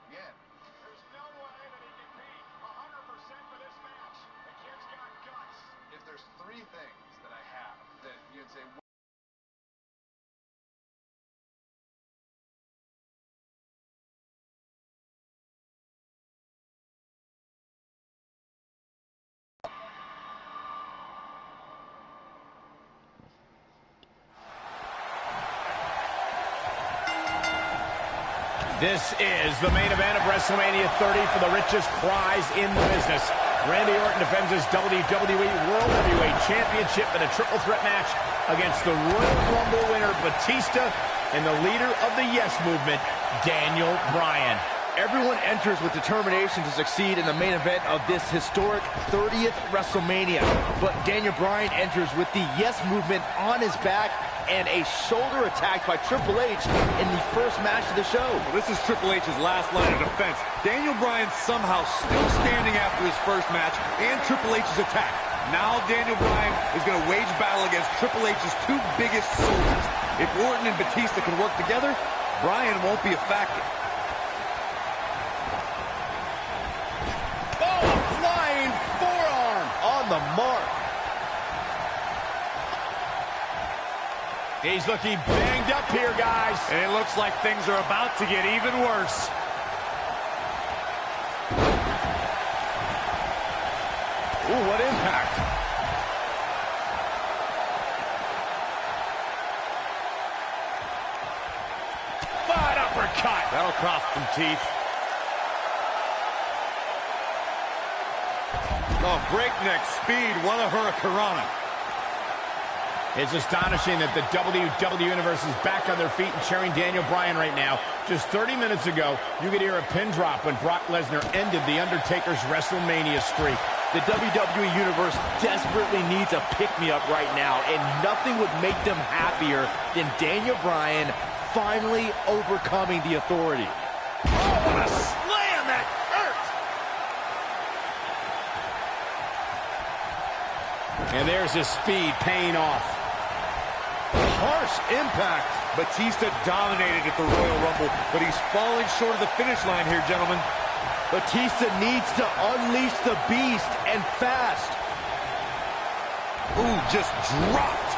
again. There's no way that he can be 100% for this match. The kid's got guts. If there's three things that I have that you'd say, This is the main event of WrestleMania 30 for the richest prize in the business. Randy Orton defends his WWE World Heavyweight Championship in a triple threat match against the Royal Rumble winner Batista and the leader of the Yes Movement, Daniel Bryan. Everyone enters with determination to succeed in the main event of this historic 30th WrestleMania. But Daniel Bryan enters with the Yes Movement on his back and a shoulder attack by Triple H in the first match of the show. Well, this is Triple H's last line of defense. Daniel Bryan somehow still standing after his first match and Triple H's attack. Now Daniel Bryan is going to wage battle against Triple H's two biggest soldiers. If Orton and Batista can work together, Bryan won't be a factor. Oh, a flying forearm on the mark. He's looking banged up here, guys. And it looks like things are about to get even worse. Ooh, what impact. Fine uppercut. That'll cost some teeth. Oh, breakneck speed. What a hurricanrana. It's astonishing that the WWE Universe is back on their feet and cheering Daniel Bryan right now. Just 30 minutes ago, you could hear a pin drop when Brock Lesnar ended The Undertaker's WrestleMania streak. The WWE Universe desperately needs a pick-me-up right now, and nothing would make them happier than Daniel Bryan finally overcoming the Authority. Oh, what a slam! That hurt! And there's his speed paying off. Harsh impact. Batista dominated at the Royal Rumble, but he's falling short of the finish line here, gentlemen. Batista needs to unleash the beast, and fast. Ooh, just dropped.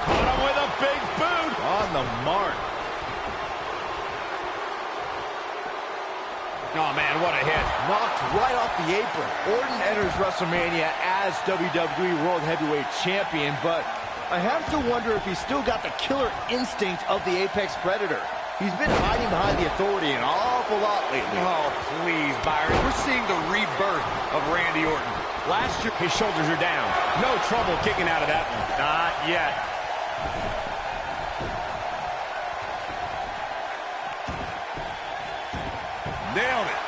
Caught him with a big boot. On the mark. Oh, man, what a hit. Knocked right off the apron. Orton enters WrestleMania as WWE World Heavyweight Champion, but I have to wonder if he's still got the killer instinct of the Apex Predator. He's been hiding behind the authority an awful lot lately. Oh, please, Byron. We're seeing the rebirth of Randy Orton. Last year, his shoulders are down. No trouble kicking out of that one. Not yet. Nailed it.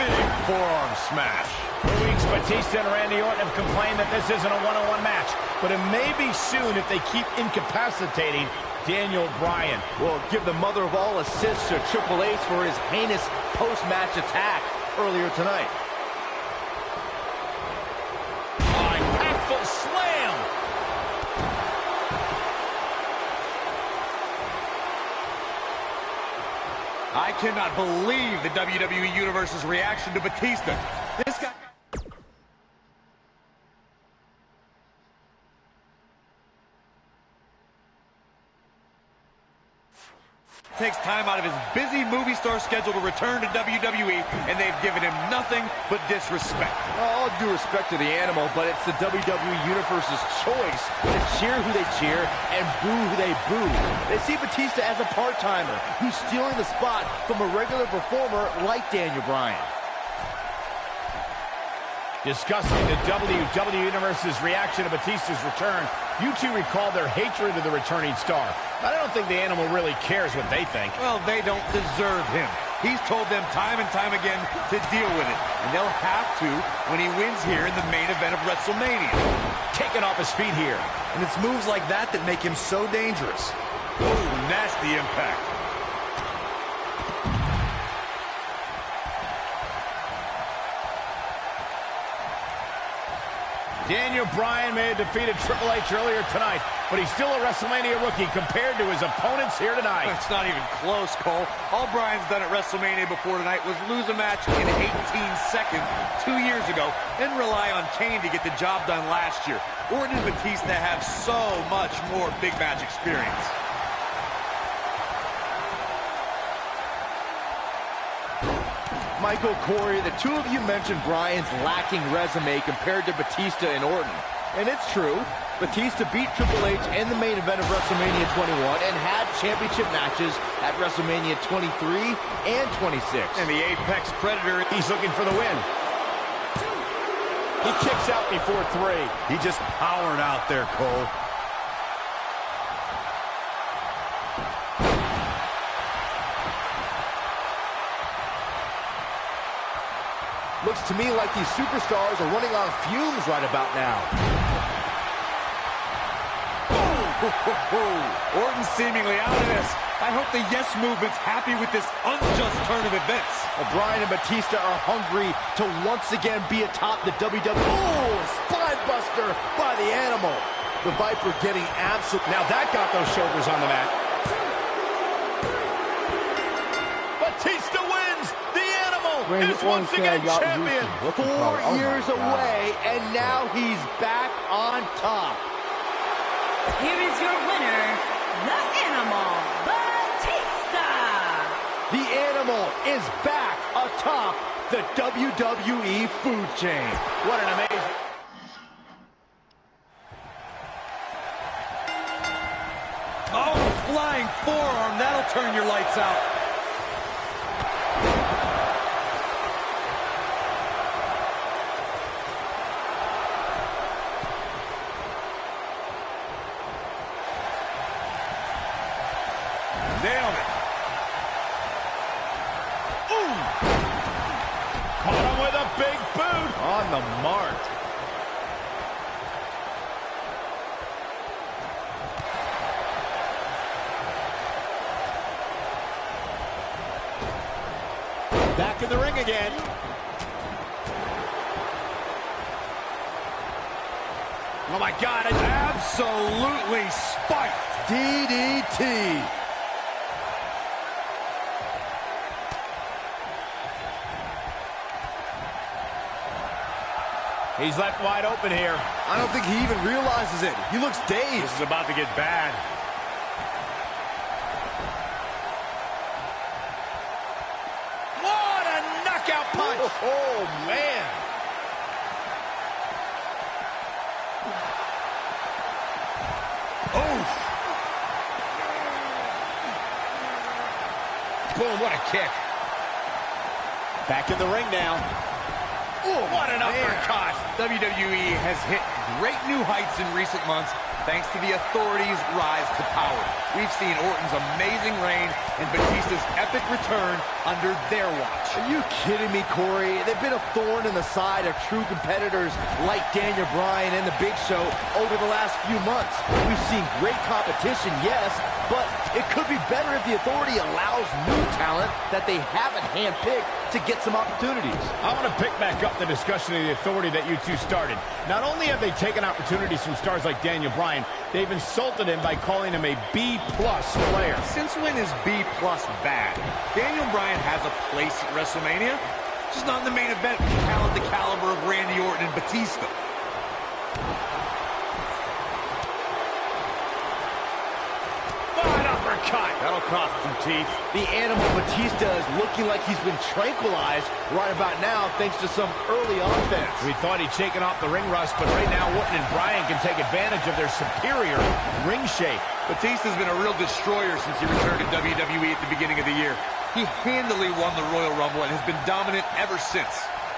Big forearm smash. For weeks, Batista and Randy Orton have complained that this isn't a one-on-one match, but it may be soon if they keep incapacitating Daniel Bryan. Well, give the mother of all assists to Triple H for his heinous post-match attack earlier tonight. Impactful slam. I cannot believe the WWE Universe's reaction to Batista. This guy... takes time out of his busy movie star schedule to return to WWE, and they've given him nothing but disrespect. All due respect to the animal, but it's the WWE Universe's choice to cheer who they cheer and boo who they boo. They see Batista as a part-timer who's stealing the spot from a regular performer like Daniel Bryan. Discussing the WWE Universe's reaction to Batista's return, you two recall their hatred of the returning star. I don't think the animal really cares what they think. Well, they don't deserve him. He's told them time and time again to deal with it, and they'll have to when he wins here in the main event of WrestleMania. Taken off his feet here. And it's moves like that that make him so dangerous. Ooh, nasty impact. Daniel Bryan may have defeated Triple H earlier tonight, but he's still a WrestleMania rookie compared to his opponents here tonight. It's not even close, Cole. All Bryan's done at WrestleMania before tonight was lose a match in 18 seconds 2 years ago, then rely on Kane to get the job done last year. Orton and Batista have so much more big match experience. Michael, Corey, the two of you mentioned Bryan's lacking resume compared to Batista and Orton. And it's true. Batista beat Triple H in the main event of WrestleMania 21 and had championship matches at WrestleMania 23 and 26. And the Apex Predator, he's looking for the win. He kicks out before 3. He just powered out there, Cole. Looks to me like these superstars are running on fumes right about now. Orton seemingly out of this. I hope the Yes Movement's happy with this unjust turn of events. Well, Bryan and Batista are hungry to once again be atop the WWE. Oh, spine buster by the animal. The Viper getting absolute. Now that got those shoulders on the mat. Batista wins. The animal is once again champion. 4 years away, and now he's back on top. Here is your winner, the Animal, Batista. The Animal is back atop the WWE food chain. What an amazing... Oh, flying forearm. That'll turn your lights out. Nailed it. Ooh! Caught him with a big boot. On the mark. Back in the ring again. Oh my God, it's absolutely spiked. DDT. He's left wide open here. I don't think he even realizes it. He looks dazed. This is about to get bad. What a knockout punch. Oh, man. boom, what a kick. Back in the ring now. Ooh, what an uppercut. WWE has hit great new heights in recent months thanks to the Authority's rise to power. We've seen Orton's amazing reign and Batista's epic return under their watch. Are you kidding me, Corey? They've been a thorn in the side of true competitors like Daniel Bryan and The Big Show over the last few months. We've seen great competition, yes, but it could be better if the Authority allows new talent that they haven't handpicked to get some opportunities. I want to pick back up the discussion of the Authority that you two started. Not only have they taken opportunities from stars like Daniel Bryan, they've insulted him by calling him a B-plus player. Since when is B-plus bad? Daniel Bryan has a place at WrestleMania, just not in the main event with talent the caliber of Randy Orton and Batista. Uppercut. That'll cost some teeth. The animal Batista is looking like he's been tranquilized right about now thanks to some early offense. We thought he'd shaken off the ring rust, but right now Orton and Bryan can take advantage of their superior ring shape. Batista's been a real destroyer since he returned to WWE at the beginning of the year. He handily won the Royal Rumble and has been dominant ever since.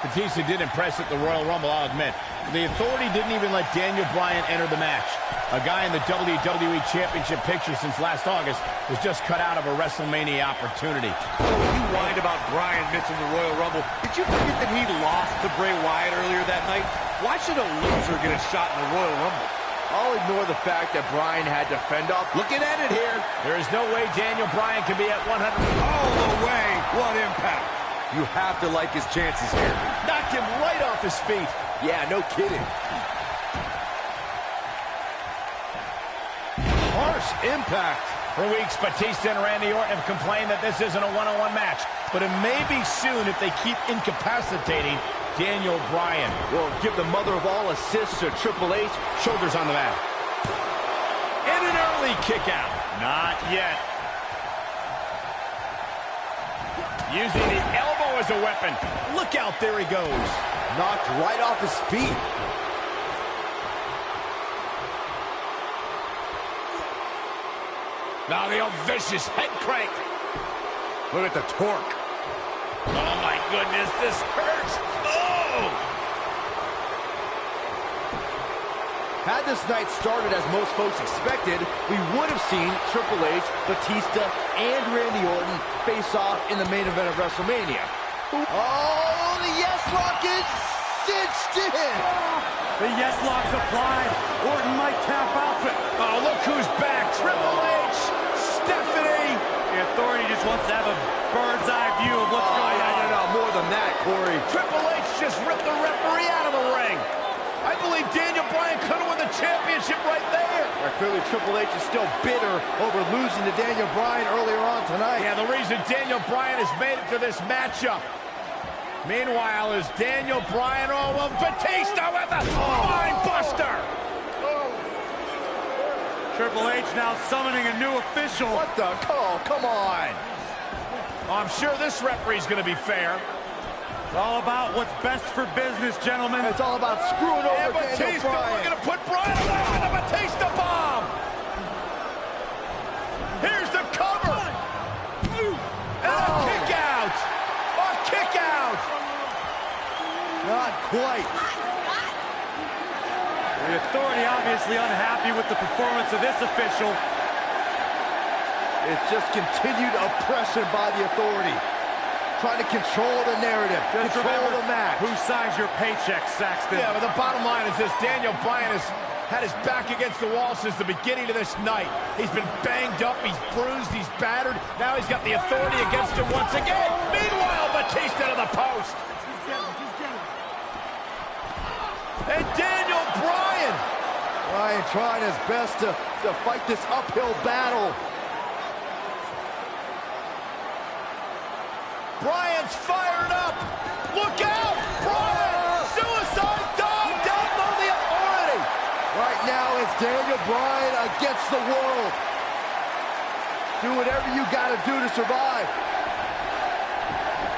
Batista did impress at the Royal Rumble, I'll admit. The Authority didn't even let Daniel Bryan enter the match. A guy in the WWE Championship picture since last August was just cut out of a WrestleMania opportunity. So when you whined about Bryan missing the Royal Rumble, did you forget that he lost to Bray Wyatt earlier that night? Why should a loser get a shot in the Royal Rumble? I'll ignore the fact that Bryan had to fend off. Looking at it here. There is no way Daniel Bryan can be at 100. All the way. What impact. You have to like his chances here. Knocked him right off his feet. Yeah, no kidding. Harsh impact. For weeks, Batista and Randy Orton have complained that this isn't a one-on-one match, but it may be soon if they keep incapacitating Daniel Bryan. Well, give the mother of all assists to Triple H. Shoulders on the mat. And an early kick out. Not yet. Using the elbow as a weapon. Look out, there he goes. Knocked right off his feet. Now the old vicious head crank. Look at the torque. Oh my goodness, this hurts. Oh! Had this night started as most folks expected, we would have seen Triple H, Batista, and Randy Orton face off in the main event of WrestleMania. Oh, the yes lock is cinched in. The yes lock's applied. Orton might tap out, but oh, look who's back. Triple H, Stephanie. The Authority just wants to have a bird's eye view of what's going on. No, more than that, Corey. Triple H just ripped the referee out of the ring. I believe Daniel Bryan could have won the championship right there. Clearly, Triple H is still bitter over losing to Daniel Bryan earlier on tonight. Yeah, the reason Daniel Bryan has made it to this matchup. Meanwhile, is Daniel Bryan, oh, well, Batista with a spine buster. Triple H now summoning a new official. What the call? Come on. I'm sure this referee's going to be fair. It's all about what's best for business, gentlemen. It's all about screwing over Daniel Batista, Bryan. we're going to put Bryan away with a Batista bomb. Here's the cover. And a kick out. A kick out. Not quite. The Authority obviously unhappy with the performance of this official. It's just continued oppression by the Authority. Trying to control the narrative, Just control remember, the match. Who signs your paycheck, Saxton? Yeah, but the bottom line is this. Daniel Bryan has had his back against the wall since the beginning of this night. He's been banged up, he's bruised, he's battered. Now he's got the Authority against him once again. Meanwhile, Batista to the post. And Daniel Bryan. Bryan trying his best to fight this uphill battle. Bryan's fired up. Look out! Bryan! Suicide dive down on the Authority. Right now, it's Daniel Bryan against the world. Do whatever you got to do to survive.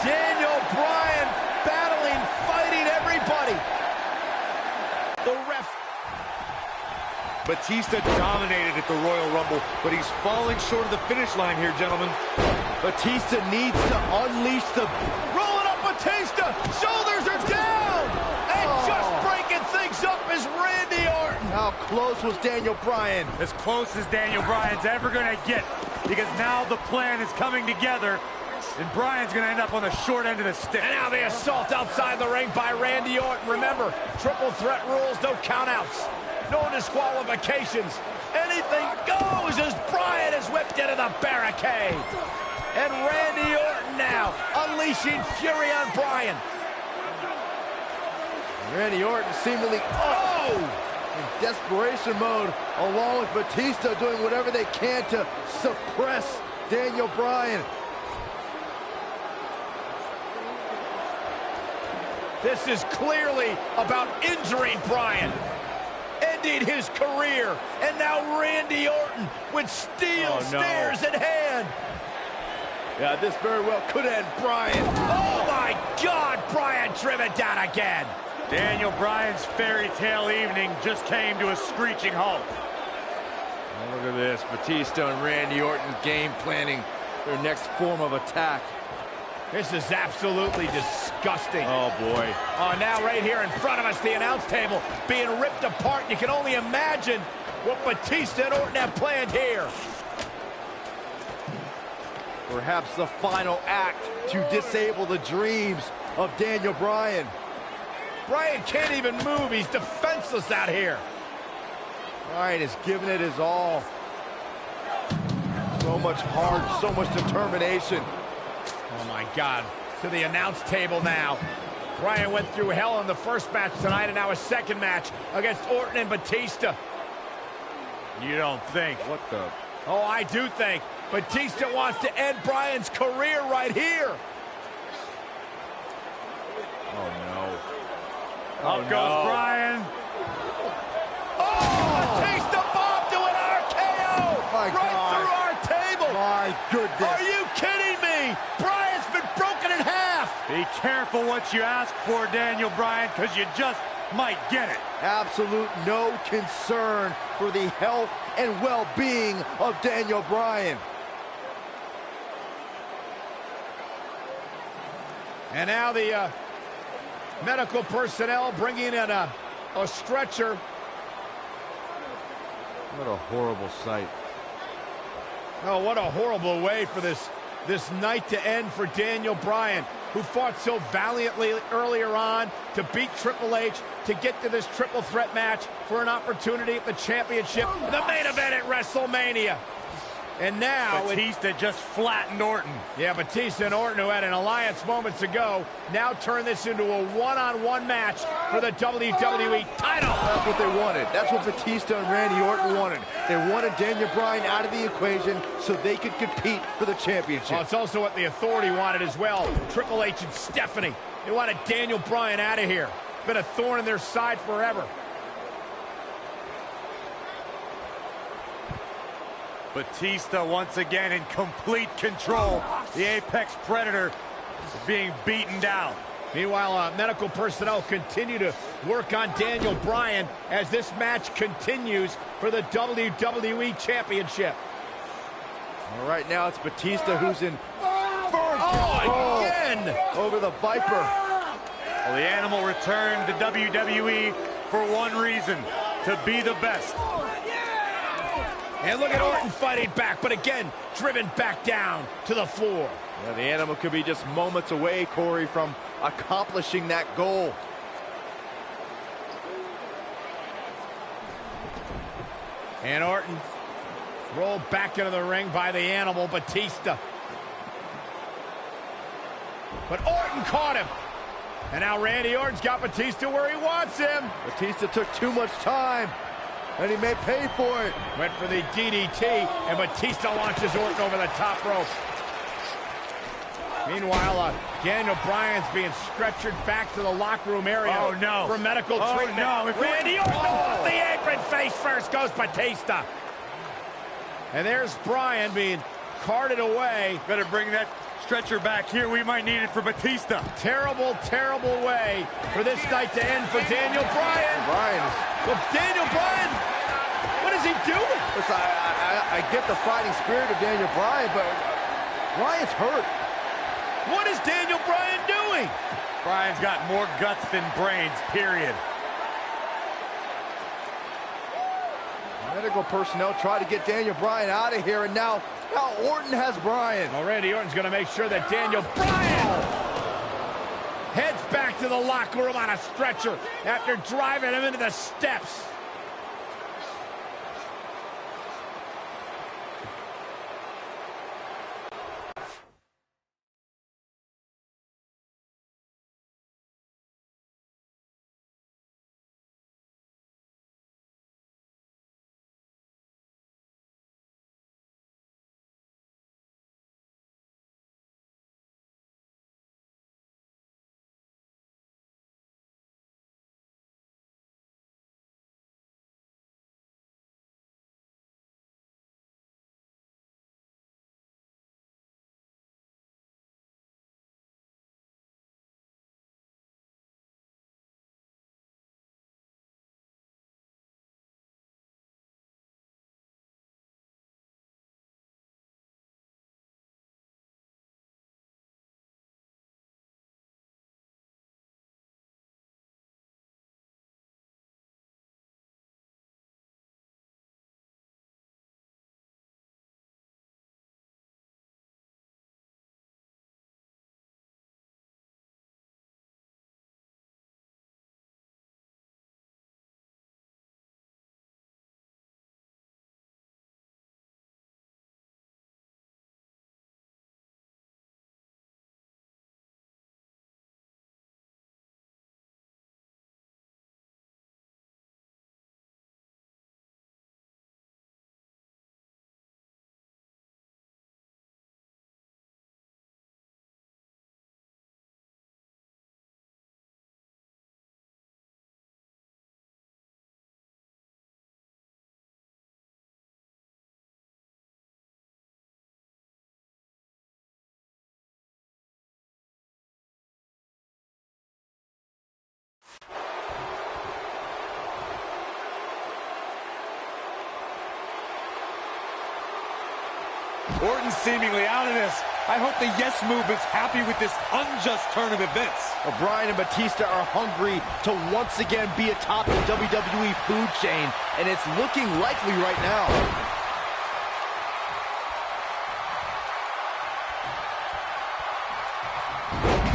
Daniel Bryan battling, fighting everybody. The ref. Batista dominated at the Royal Rumble, but he's falling short of the finish line here, gentlemen. Batista needs to unleash the... Rolling up Batista. Shoulders are down. And just breaking things up is Randy Orton. How close was Daniel Bryan? As close as Daniel Bryan's ever going to get, because now the plan is coming together, and Bryan's going to end up on the short end of the stick. And now the assault outside the ring by Randy Orton. Remember, triple threat rules, no countouts, no disqualifications. Anything goes as Bryan is whipped into the barricade. And Randy Orton now unleashing fury on Bryan. Randy Orton seemingly in desperation mode, along with Batista doing whatever they can to suppress Daniel Bryan. This is clearly about injuring Bryan, ending his career, and now Randy Orton with steel stairs in hand. Yeah, this very well could end Bryan. Oh my God, Bryan driven down again. Daniel Bryan's fairy tale evening just came to a screeching halt. Oh, look at this, Batista and Randy Orton game planning their next form of attack. This is absolutely disgusting. Oh, boy. Oh, now right here in front of us, the announce table being ripped apart. You can only imagine what Batista and Orton have planned here. Perhaps the final act to disable the dreams of Daniel Bryan. Bryan can't even move. He's defenseless out here. Bryan is giving it his all. So much heart, so much determination. Oh, my God. To the announce table now. Bryan went through hell in the first match tonight, and now a second match against Orton and Batista. You don't think? What the? Oh, I do think. Batista wants to end Bryan's career right here. Oh, no. Up goes Bryan. Oh, Batista bomb to an RKO. My right God. through our table. My goodness. Are you kidding me? Bryan's been broken in half. Be careful what you ask for, Daniel Bryan, because you just might get it. Absolute no concern for the health and well-being of Daniel Bryan. And now the medical personnel bringing in a stretcher. What a horrible sight. Oh, what a horrible way for this night to end for Daniel Bryan, who fought so valiantly earlier on to beat Triple H, to get to this triple threat match for an opportunity at the championship, the main event at WrestleMania. And now Batista just flattened Orton. Yeah, Batista and Orton, who had an alliance moments ago, now turn this into a one-on-one match for the WWE title. That's what they wanted. That's what Batista and Randy Orton wanted. They wanted Daniel Bryan out of the equation so they could compete for the championship. Well, it's also what the Authority wanted as well. Triple H and Stephanie. They wanted Daniel Bryan out of here. Been a thorn in their side forever. Batista once again in complete control. The Apex Predator is being beaten down. Meanwhile, medical personnel continue to work on Daniel Bryan as this match continues for the WWE Championship. All right, now it's Batista who's in firm control again over the Viper. Well, the Animal returned to WWE for one reason, to be the best. And look at Orton fighting back, but again, driven back down to the floor. Yeah, the Animal could be just moments away, Corey, from accomplishing that goal. And Orton rolled back into the ring by the Animal, Batista. But Orton caught him. And now Randy Orton's got Batista where he wants him. Batista took too much time, and he may pay for it. Went for the DDT, and Batista launches Orton over the top rope. Meanwhile, Daniel Bryan's being stretchered back to the locker room area for medical treatment. No. Randy Orton off the apron, face first goes Batista. And there's Bryan being carted away. Better bring that stretcher back here. We might need it for Batista. Terrible, terrible way for this night to end for Daniel Bryan. Well, Daniel Bryan, what is he doing? Listen, I get the fighting spirit of Daniel Bryan, but Bryan's hurt. What is Daniel Bryan doing? Bryan's got more guts than brains, period. Medical personnel try to get Daniel Bryan out of here, and now Orton has Bryan. Well, Randy Orton's going to make sure that Daniel Bryan heads back to the locker room on a stretcher after driving him into the steps. Orton's seemingly out of this. I hope the Yes Movement's happy with this unjust turn of events. Well, Bryan and Batista are hungry to once again be atop the WWE food chain, and it's looking likely right now.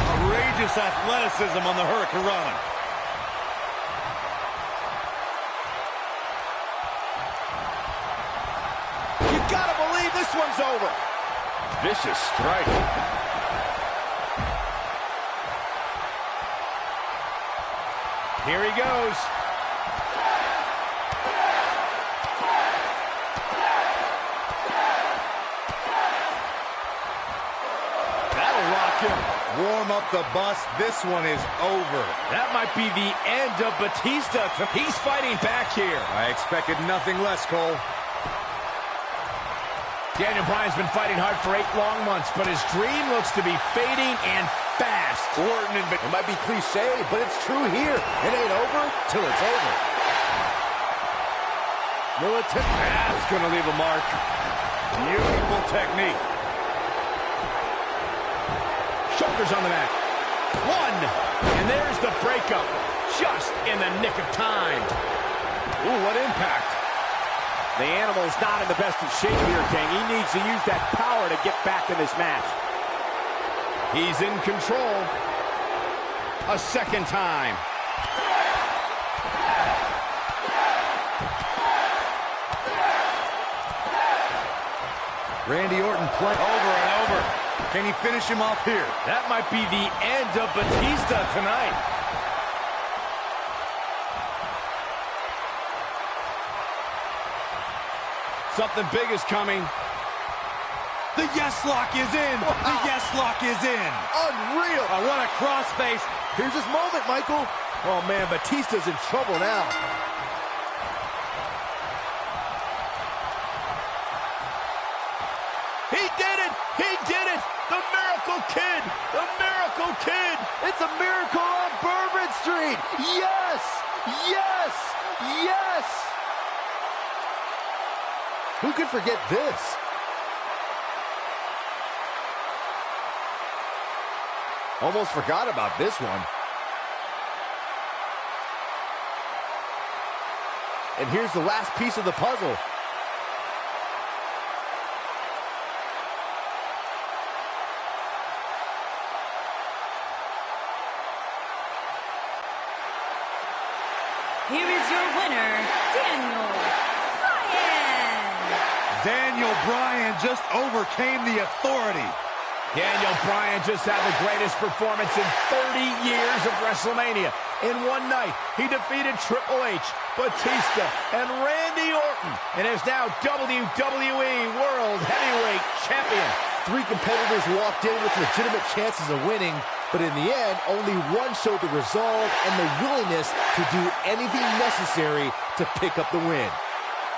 Outrageous athleticism on the Hurricanrana. You gotta believe this one's over. Vicious strike. Here he goes. That'll rock him. Warm up the bus. This one is over. That might be the end of Batista. He's fighting back here. I expected nothing less, Cole. Daniel Bryan's been fighting hard for 8 long months, but his dream looks to be fading and fast. Orton and it might be cliche, but it's true here. It ain't over till it's over. That's going to leave a mark. Beautiful technique. Shoulders on the mat. 1. And there's the breakup. Just in the nick of time. Ooh, what impact. The animal's not in the best of shape here, King. He needs to use that power to get back in this match. He's in control. A second time. Randy Orton playing Over and over. Can he finish him off here? That might be the end of Batista tonight. Something big is coming. The Yes Lock is in. Wow. The Yes Lock is in. Unreal. I want a crossface. Here's his moment, Michael. Oh, man, Batista's in trouble now. He did it! He did it! The Miracle Kid! The Miracle Kid! It's a miracle on Bourbon Street. Yes! Yes! Yes! Who could forget this? Almost forgot about this one. And here's the last piece of the puzzle. Here is your winner, Daniel Bryan. Daniel Bryan just overcame the authority. Daniel Bryan just had the greatest performance in 30 years of WrestleMania. In one night, he defeated Triple H, Batista, and Randy Orton, and is now WWE World Heavyweight Champion. 3 competitors walked in with legitimate chances of winning, but in the end, only one showed the resolve and the willingness to do anything necessary to pick up the win.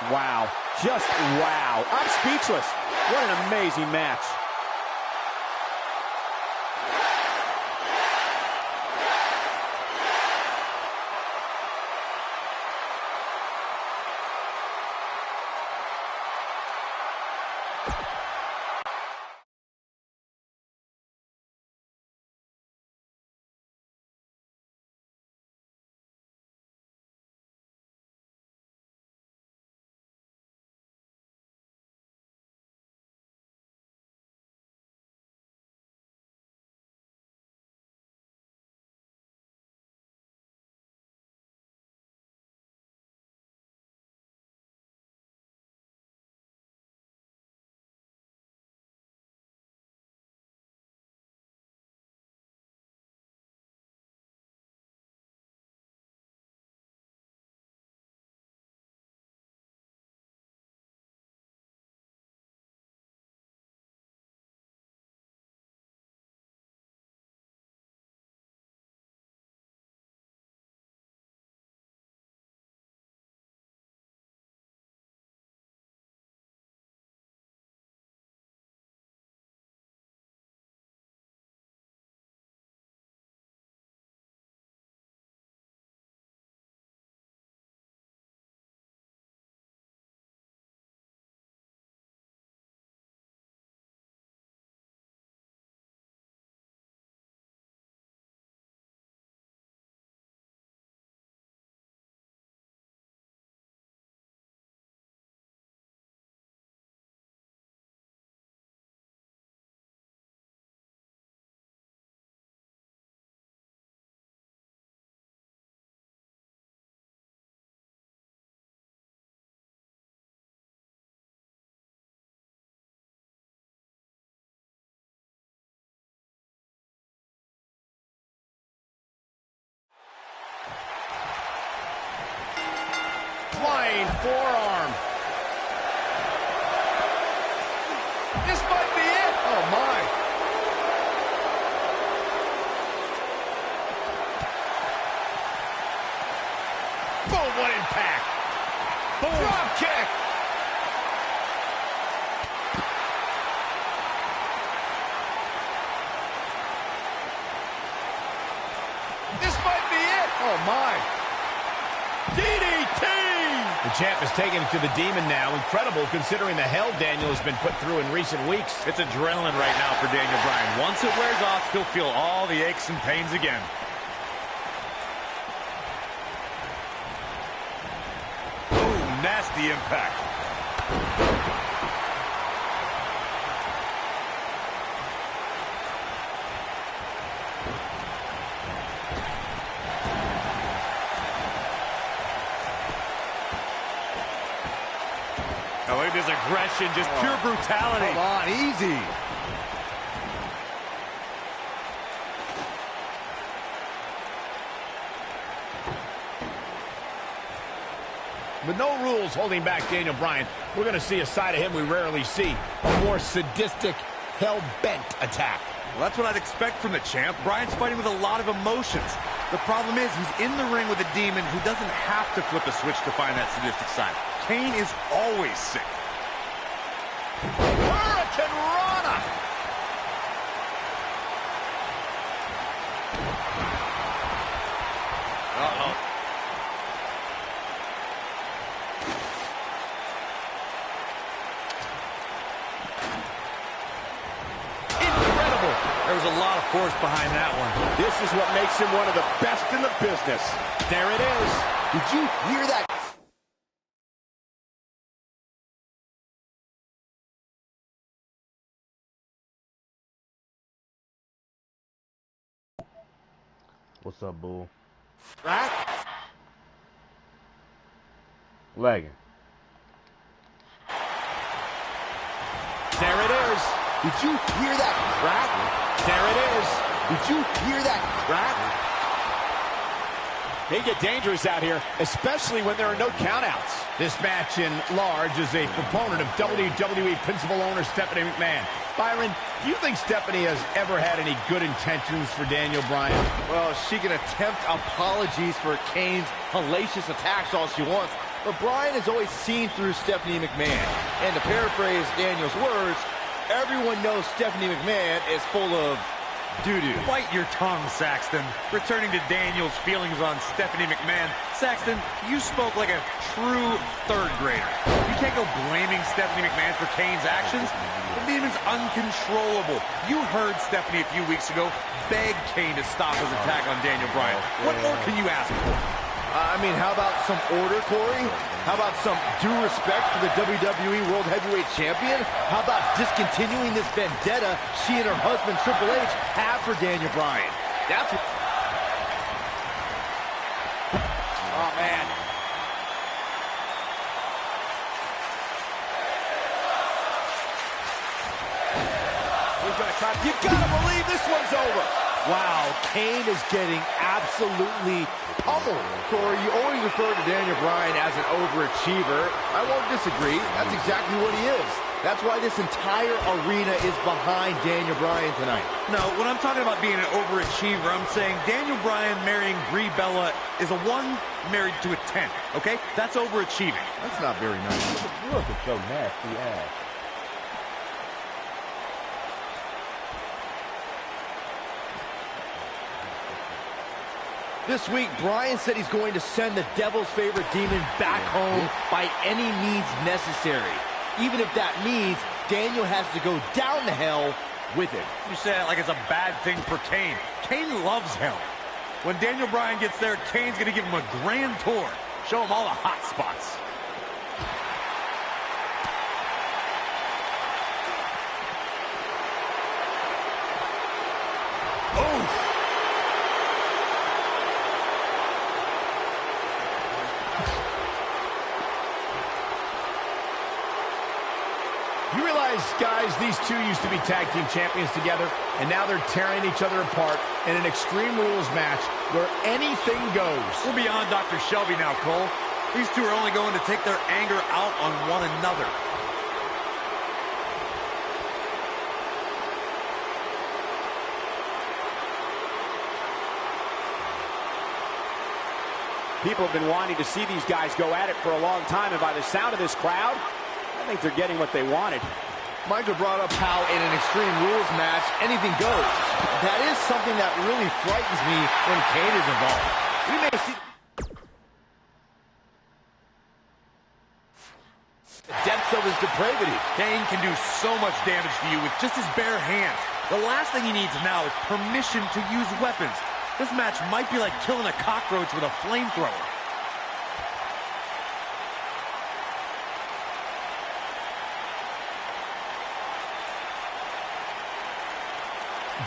Wow. Just wow. I'm speechless. What an amazing match. Flying forearm. This might be it. Oh, my. Boom, what impact. Boom. Drop kick. This might be it. Oh, my. DDT! The champ is taking it to the Demon now. Incredible considering the hell Daniel has been put through in recent weeks. It's adrenaline right now for Daniel Bryan. Once it wears off, he'll feel all the aches and pains again. Ooh, nasty impact. Oh, look at this aggression, just pure brutality. Come on, easy. With no rules holding back Daniel Bryan, we're going to see a side of him we rarely see. A more sadistic, hell-bent attack. Well, that's what I'd expect from the champ. Bryan's fighting with a lot of emotions. The problem is he's in the ring with a demon who doesn't have to flip a switch to find that sadistic side. Kane is always sick. Hurricane Rana! Uh-oh. Incredible. There was a lot of force behind that one. This is what makes him one of the best in the business. There it is. Did you hear that? What's up, bull? Right? Lagging. There it is. Did you hear that crack? There it is. Did you hear that crack? They get dangerous out here, especially when there are no countouts. This match in large is a proponent of WWE principal owner Stephanie McMahon. Byron, do you think Stephanie has ever had any good intentions for Daniel Bryan? Well, she can attempt apologies for Kane's hellacious attacks all she wants, but Bryan has always seen through Stephanie McMahon. And to paraphrase Daniel's words, everyone knows Stephanie McMahon is full of doo-doo. Bite your tongue, Saxton. Returning to Daniel's feelings on Stephanie McMahon. Saxton, you spoke like a true third grader. You can't go blaming Stephanie McMahon for Kane's actions. The demon's uncontrollable. You heard Stephanie a few weeks ago beg Kane to stop his attack on Daniel Bryan. What more can you ask for? I mean, how about some order, Corey? How about some due respect for the WWE World Heavyweight Champion? How about discontinuing this vendetta she and her husband Triple H have for Daniel Bryan? That's what... Oh, man. He's going to try. You got to believe this one's over. Wow, Kane is getting absolutely pummeled. Corey, you always refer to Daniel Bryan as an overachiever. I won't disagree. That's exactly what he is. That's why this entire arena is behind Daniel Bryan tonight. No, when I'm talking about being an overachiever, I'm saying Daniel Bryan marrying Brie Bella is a 1 married to a 10, okay? That's overachieving. That's not very nice. Look at your nasty ass. This week, Bryan said he's going to send the devil's favorite demon back home by any means necessary. Even if that means Daniel has to go down to hell with him. You say it like it's a bad thing for Kane. Kane loves hell. When Daniel Bryan gets there, Kane's going to give him a grand tour. Show him all the hot spots. Oh! You realize, guys, these two used to be tag team champions together, and now they're tearing each other apart in an Extreme Rules match where anything goes. We're beyond Dr. Shelby now, Cole. These two are only going to take their anger out on one another. People have been wanting to see these guys go at it for a long time, and by the sound of this crowd, I think they're getting what they wanted. Michael brought up how in an Extreme Rules match, anything goes. That is something that really frightens me when Kane is involved. We may see the depths of his depravity. Kane can do so much damage to you with just his bare hands. The last thing he needs now is permission to use weapons. This match might be like killing a cockroach with a flamethrower.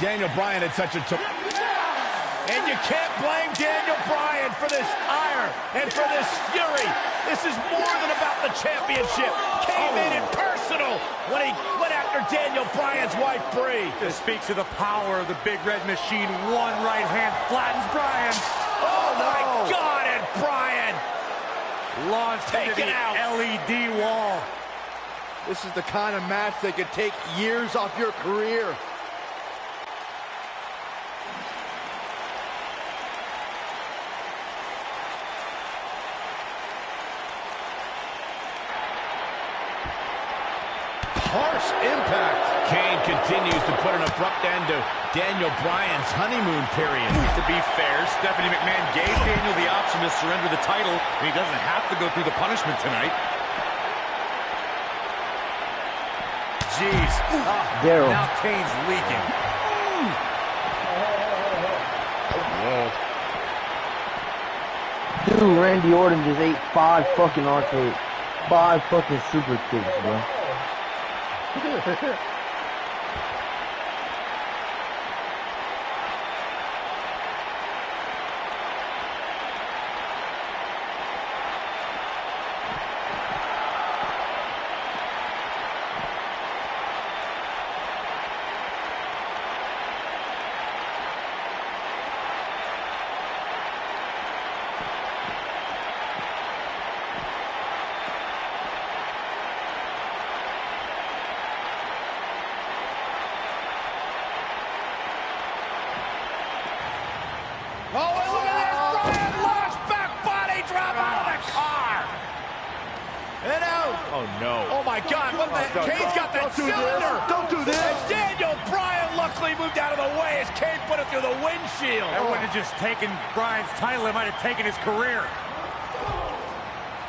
Daniel Bryan had such a... And you can't blame Daniel Bryan for this ire and for this fury. This is more than about the championship. Came in personal when he went after Daniel Bryan's wife, Brie. This speaks to the power of the Big Red Machine. One right hand flattens Bryan. Oh, my God, and Bryan launched into the LED wall. This is the kind of match that could take years off your career. Harsh impact. Kane continues to put an abrupt end to Daniel Bryan's honeymoon period. To be fair, Stephanie McMahon gave Daniel the option to surrender the title, and he doesn't have to go through the punishment tonight. Jeez. Daryl. Now Kane's leaking. Dude, Randy Orton just ate 5 fucking arcade. 5 fucking super kicks, bro. Oh, and look at this! Bryan launch back body drop out of the car! And out! Oh, no. Oh, my God. What the heck? Kane's got that cylinder! Don't do this! And Daniel Bryan luckily moved out of the way as Kane put it through the windshield. That wouldn't have just taken Bryan's title. It might have taken his career.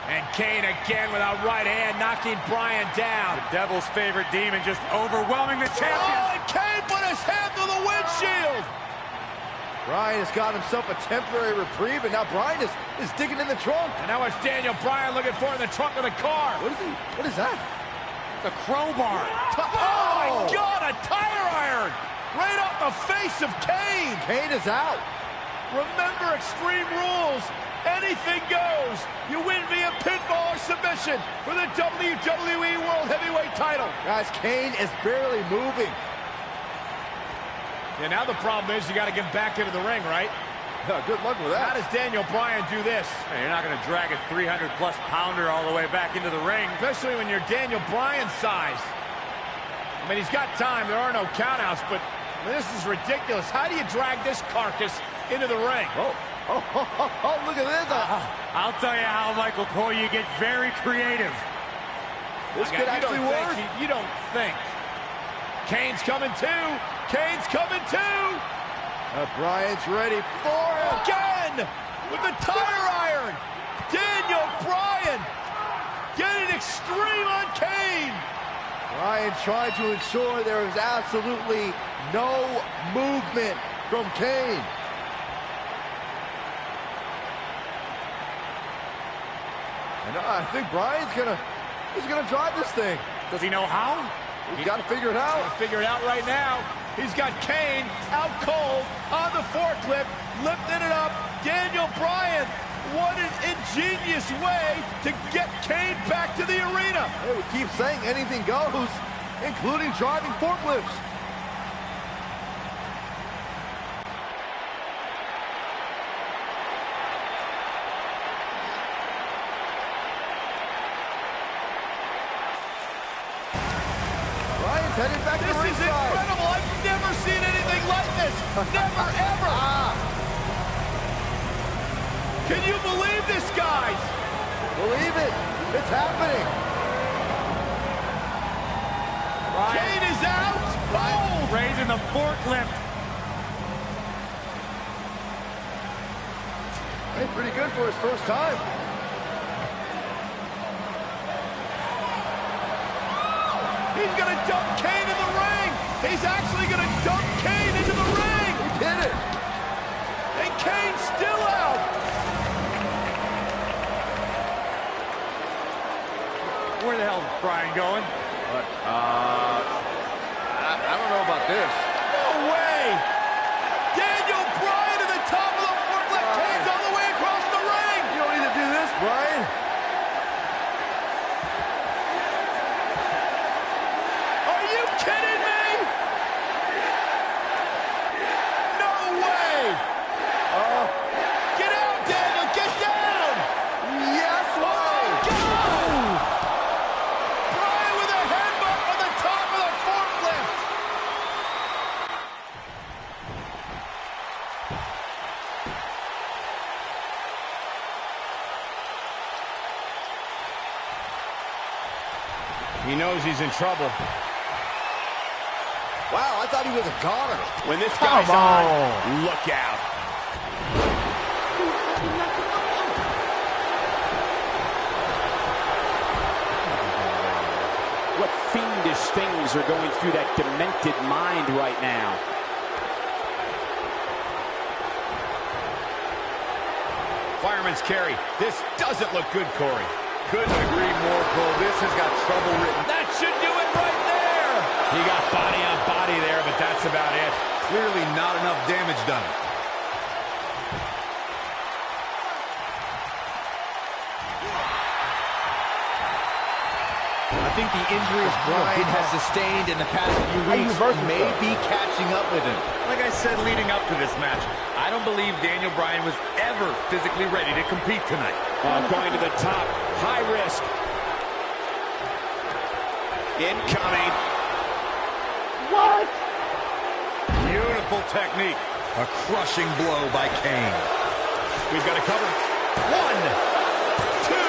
And Kane again with a right hand knocking Bryan down. The devil's favorite demon just overwhelming the champion. Oh, and Kane put his hand through the windshield! Bryan has got himself a temporary reprieve, and now Bryan is digging in the trunk. And now it's Daniel Bryan looking for in the trunk of the car. What is he? What is that? The crowbar. Oh, my God, a tire iron! Right off the face of Kane! Kane is out. Remember Extreme Rules. Anything goes. You win via pinfall or submission for the WWE World Heavyweight title. Guys, Kane is barely moving. Yeah, now the problem is you got to get back into the ring, right? Good luck with that. How does Daniel Bryan do this? Hey, you're not going to drag a 300-plus pounder all the way back into the ring. Especially when you're Daniel Bryan's size. I mean, he's got time. There are no countouts, but this is ridiculous. How do you drag this carcass into the ring? Oh, look at this. I'll tell you how, Michael Cole, you get very creative. This could actually work. You don't think. Kane's coming too. Kane's coming too. Bryan's ready for it. Again with the tire iron. Daniel Bryan getting extreme on Kane. Bryan trying to ensure there is absolutely no movement from Kane. And I think Bryan's he's gonna drive this thing. Does he know how? He's got to figure it out. Figure it out right now. He's got Kane out cold on the forklift, lifting it up. Daniel Bryan, what an ingenious way to get Kane back to the arena. Hey, we keep saying anything goes, including driving forklifts. Headed back to ringside. This is incredible. I've never seen anything like this. Never, ever. Can you believe this, guys? Believe it. It's happening. Kane is out. Oh! Raising the forklift. Hey, pretty good for his first time. He's going to dump Kane in the ring. He's actually going to dump Kane into the ring. He did it. And Kane's still out. Where the hell's Bryan going? I don't know about this. No way. Daniel Bryan to the top of the forklift. Kane's all the way across the ring. You don't need to do this, Bryan. Kidding me? No way! Get out, Daniel! Get down! Yes, way! Oh, Bryan with a headbutt on the top of the forklift! He knows he's in trouble. Wow, I thought he was a goner. When this guy's on, look out. What fiendish things are going through that demented mind right now? performance, Kerry. This doesn't look good, Corey. Couldn't agree more, Cole. This has got trouble written. That should do it right there. He got body on body there, but that's about it. Clearly not enough damage done. I think the injuries Bryan has sustained in the past few weeks may be catching up with him. Like I said leading up to this match, I don't believe Daniel Bryan was ever physically ready to compete tonight. Going to the top, high risk. Incoming. What? Beautiful technique. A crushing blow by Kane. We've got it covered. 1, 2.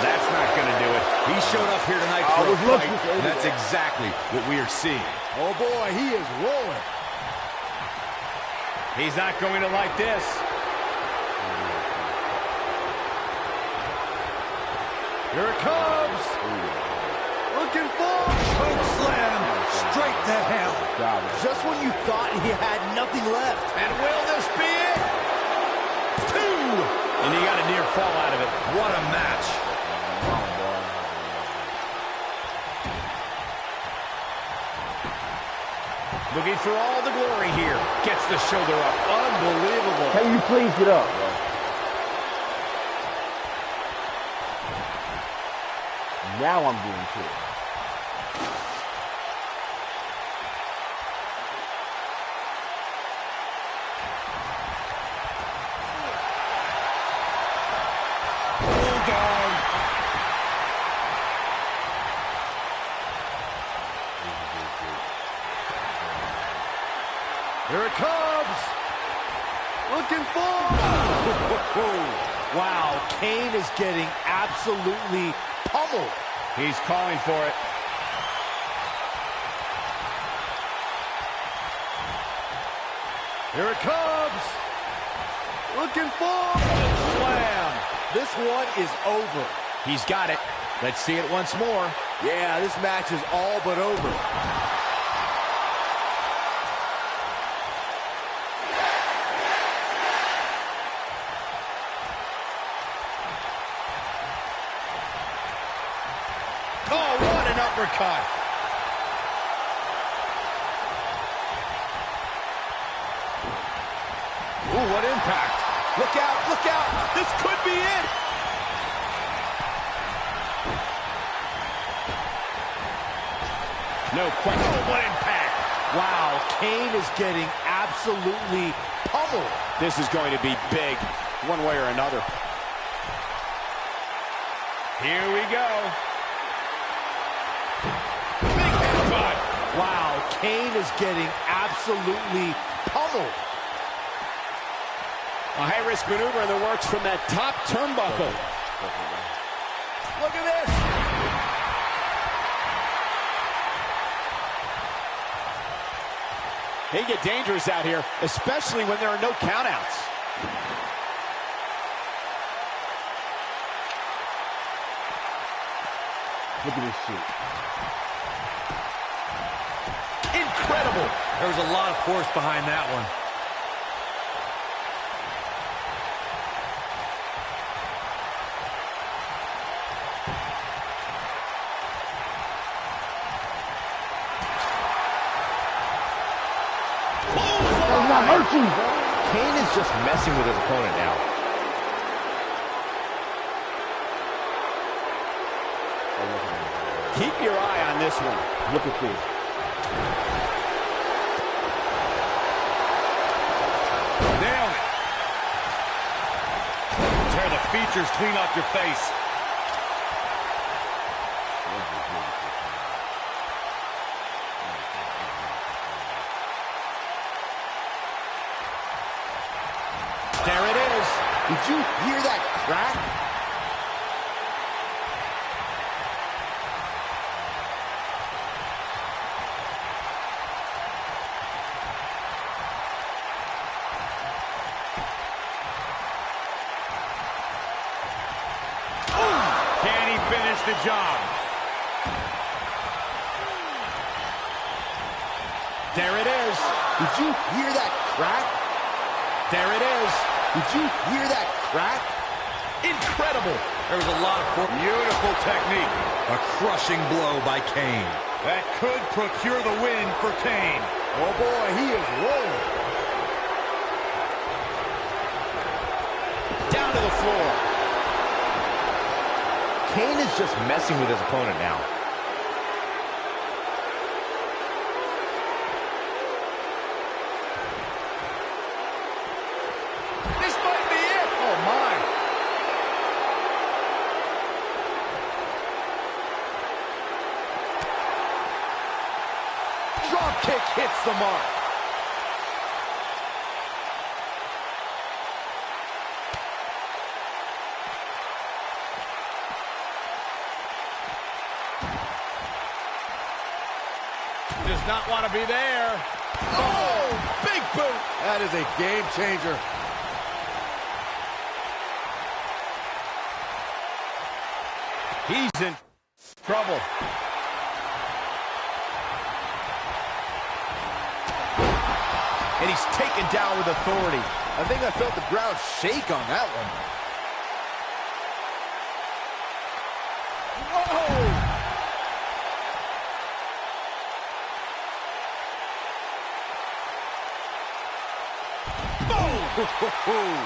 That's not going to do it. He showed up here tonight for a fight, and that's exactly what we are seeing. Oh boy, he is rolling. He's not going to like this. Here it comes. Looking for Choke slam straight to hell. just when you thought he had nothing left. And will this be it? 2. And he got a near fall out of it. What a match. Looking for all the glory here. Gets the shoulder up. Unbelievable. Can you please get up? Now I'm getting to it. Bulldog. Here it comes. Looking for. Wow, Kane is getting absolutely pummeled. He's calling for it. Here it comes. Looking for. Slam. This one is over. He's got it. Let's see it once more. Yeah, this match is all but over. Oh, what an uppercut. Ooh, what impact. Look out, look out. This could be it. No question. Oh, what impact. Wow, Kane is getting absolutely pummeled. This is going to be big, one way or another. Here we go. Big headbutt. Wow, Kane is getting absolutely pummeled. A high-risk maneuver in the works from that top turnbuckle. Look at this. They get dangerous out here, especially when there are no countouts. Look at this shit. Incredible. There was a lot of force behind that one. Not hurt you. Kane is just messing with his opponent now. Keep your eye on this one. Look at this. Nailed it. Tear the features clean off your face. There it is. Did you hear that crack? Can he finish the job? There it is. Did you hear that crack? There it is. Did you hear that crack? Incredible. There was a lot of beautiful technique. A crushing blow by Kane. That could procure the win for Kane. Oh boy, he is rolling. Down to the floor. Kane is just messing with his opponent now. This might be it. Oh, my. Drop kick hits the mark. Does not want to be there. Oh, big boot. That is a game changer. He's in trouble. And he's taken down with authority. I think I felt the ground shake on that one. Whoa! Boom!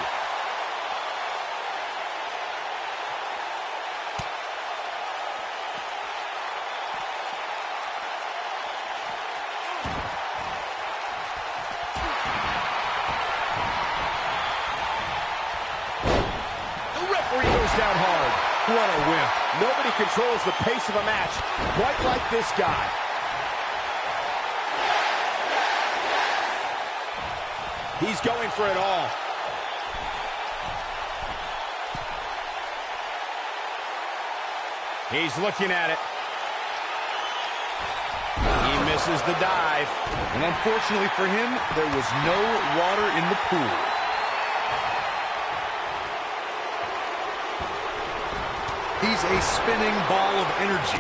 Down hard. What a win. Nobody controls the pace of a match quite like this guy. He's going for it all. He's looking at it. He misses the dive. And unfortunately for him, there was no water in the pool. He's a spinning ball of energy.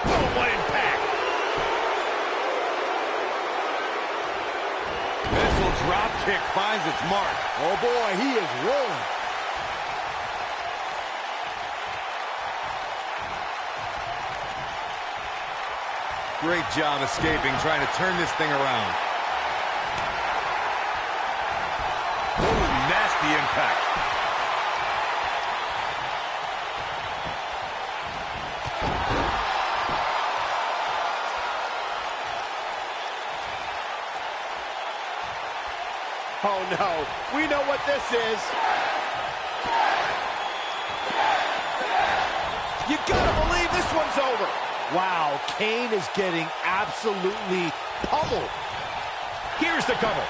Boom, what impact. Missile drop kick finds its mark. Oh boy, he is rolling. Great job escaping, trying to turn this thing around. Ooh, nasty impact. Oh, no. We know what this is. You gotta believe this one's over. Wow, Kane is getting absolutely pummeled. Here's the cover.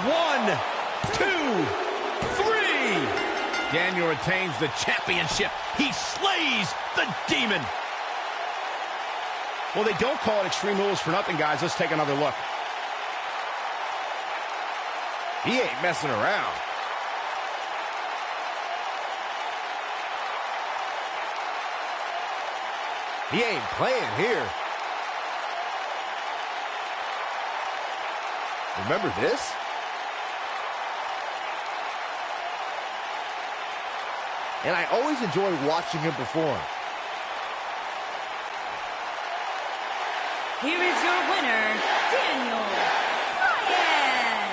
1, 2, 3. Daniel retains the championship. He slays the demon. Well, they don't call it Extreme Rules for nothing, guys. Let's take another look. He ain't messing around. He ain't playing here. Remember this? And I always enjoy watching him perform. Here is your winner, Daniel Bryan.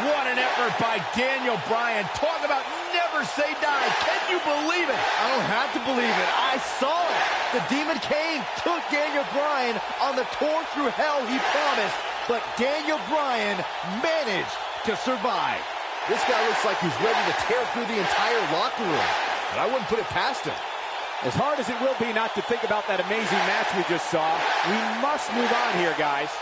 What an effort by Daniel Bryan. Talk about never say die. Can you believe it? I don't have to believe it. I saw it. The Demon Kane took Daniel Bryan on the tour through hell he promised, but Daniel Bryan managed to survive. This guy looks like he's ready to tear through the entire locker room, and I wouldn't put it past him. As hard as it will be not to think about that amazing match we just saw, we must move on here, guys.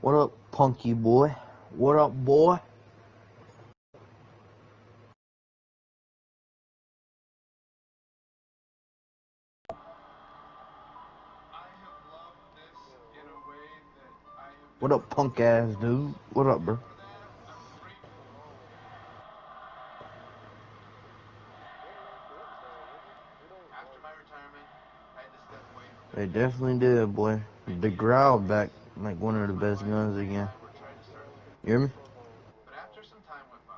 What up, punky boy? What up, boy? What up, punk ass dude? What up, bro? They definitely did, boy. The growl back like one of the best guns again. You hear me?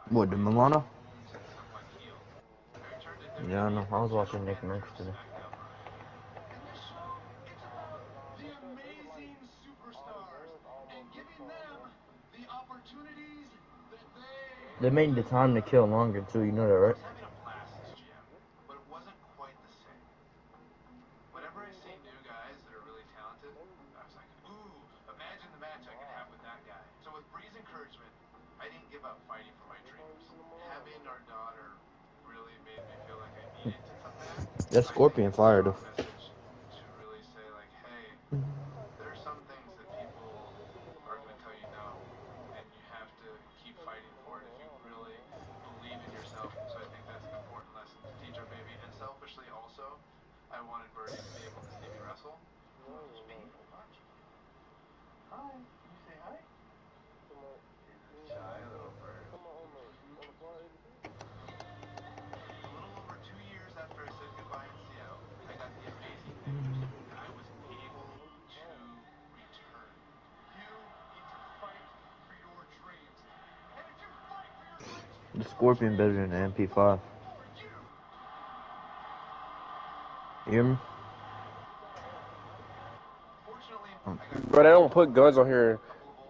What, the Milano? Yeah, I know. I was watching Nick Merckx today. They made the time to kill longer too, you know that, right? That Scorpion fired though. The Scorpion better than the MP5. You hear me? But they don't put guns on here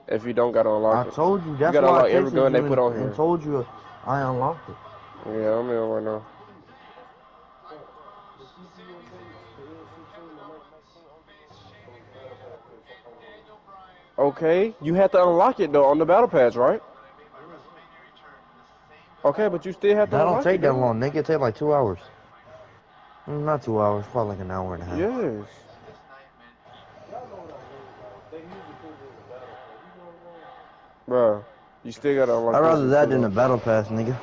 if you don't gotta unlock it. I told you, that's you gotta why I unlock every texted gun you they put on here. and told you I unlocked it. Yeah, I'm in right now. Okay, you have to unlock it though on the battle pass, right? Okay, but you still have to That unlock it. don't take that long. Nigga, it take like 2 hours. Not 2 hours, probably like an hour and a half. Yes. Bruh, you still gotta unlock it. I'd rather that than the battle pass, nigga.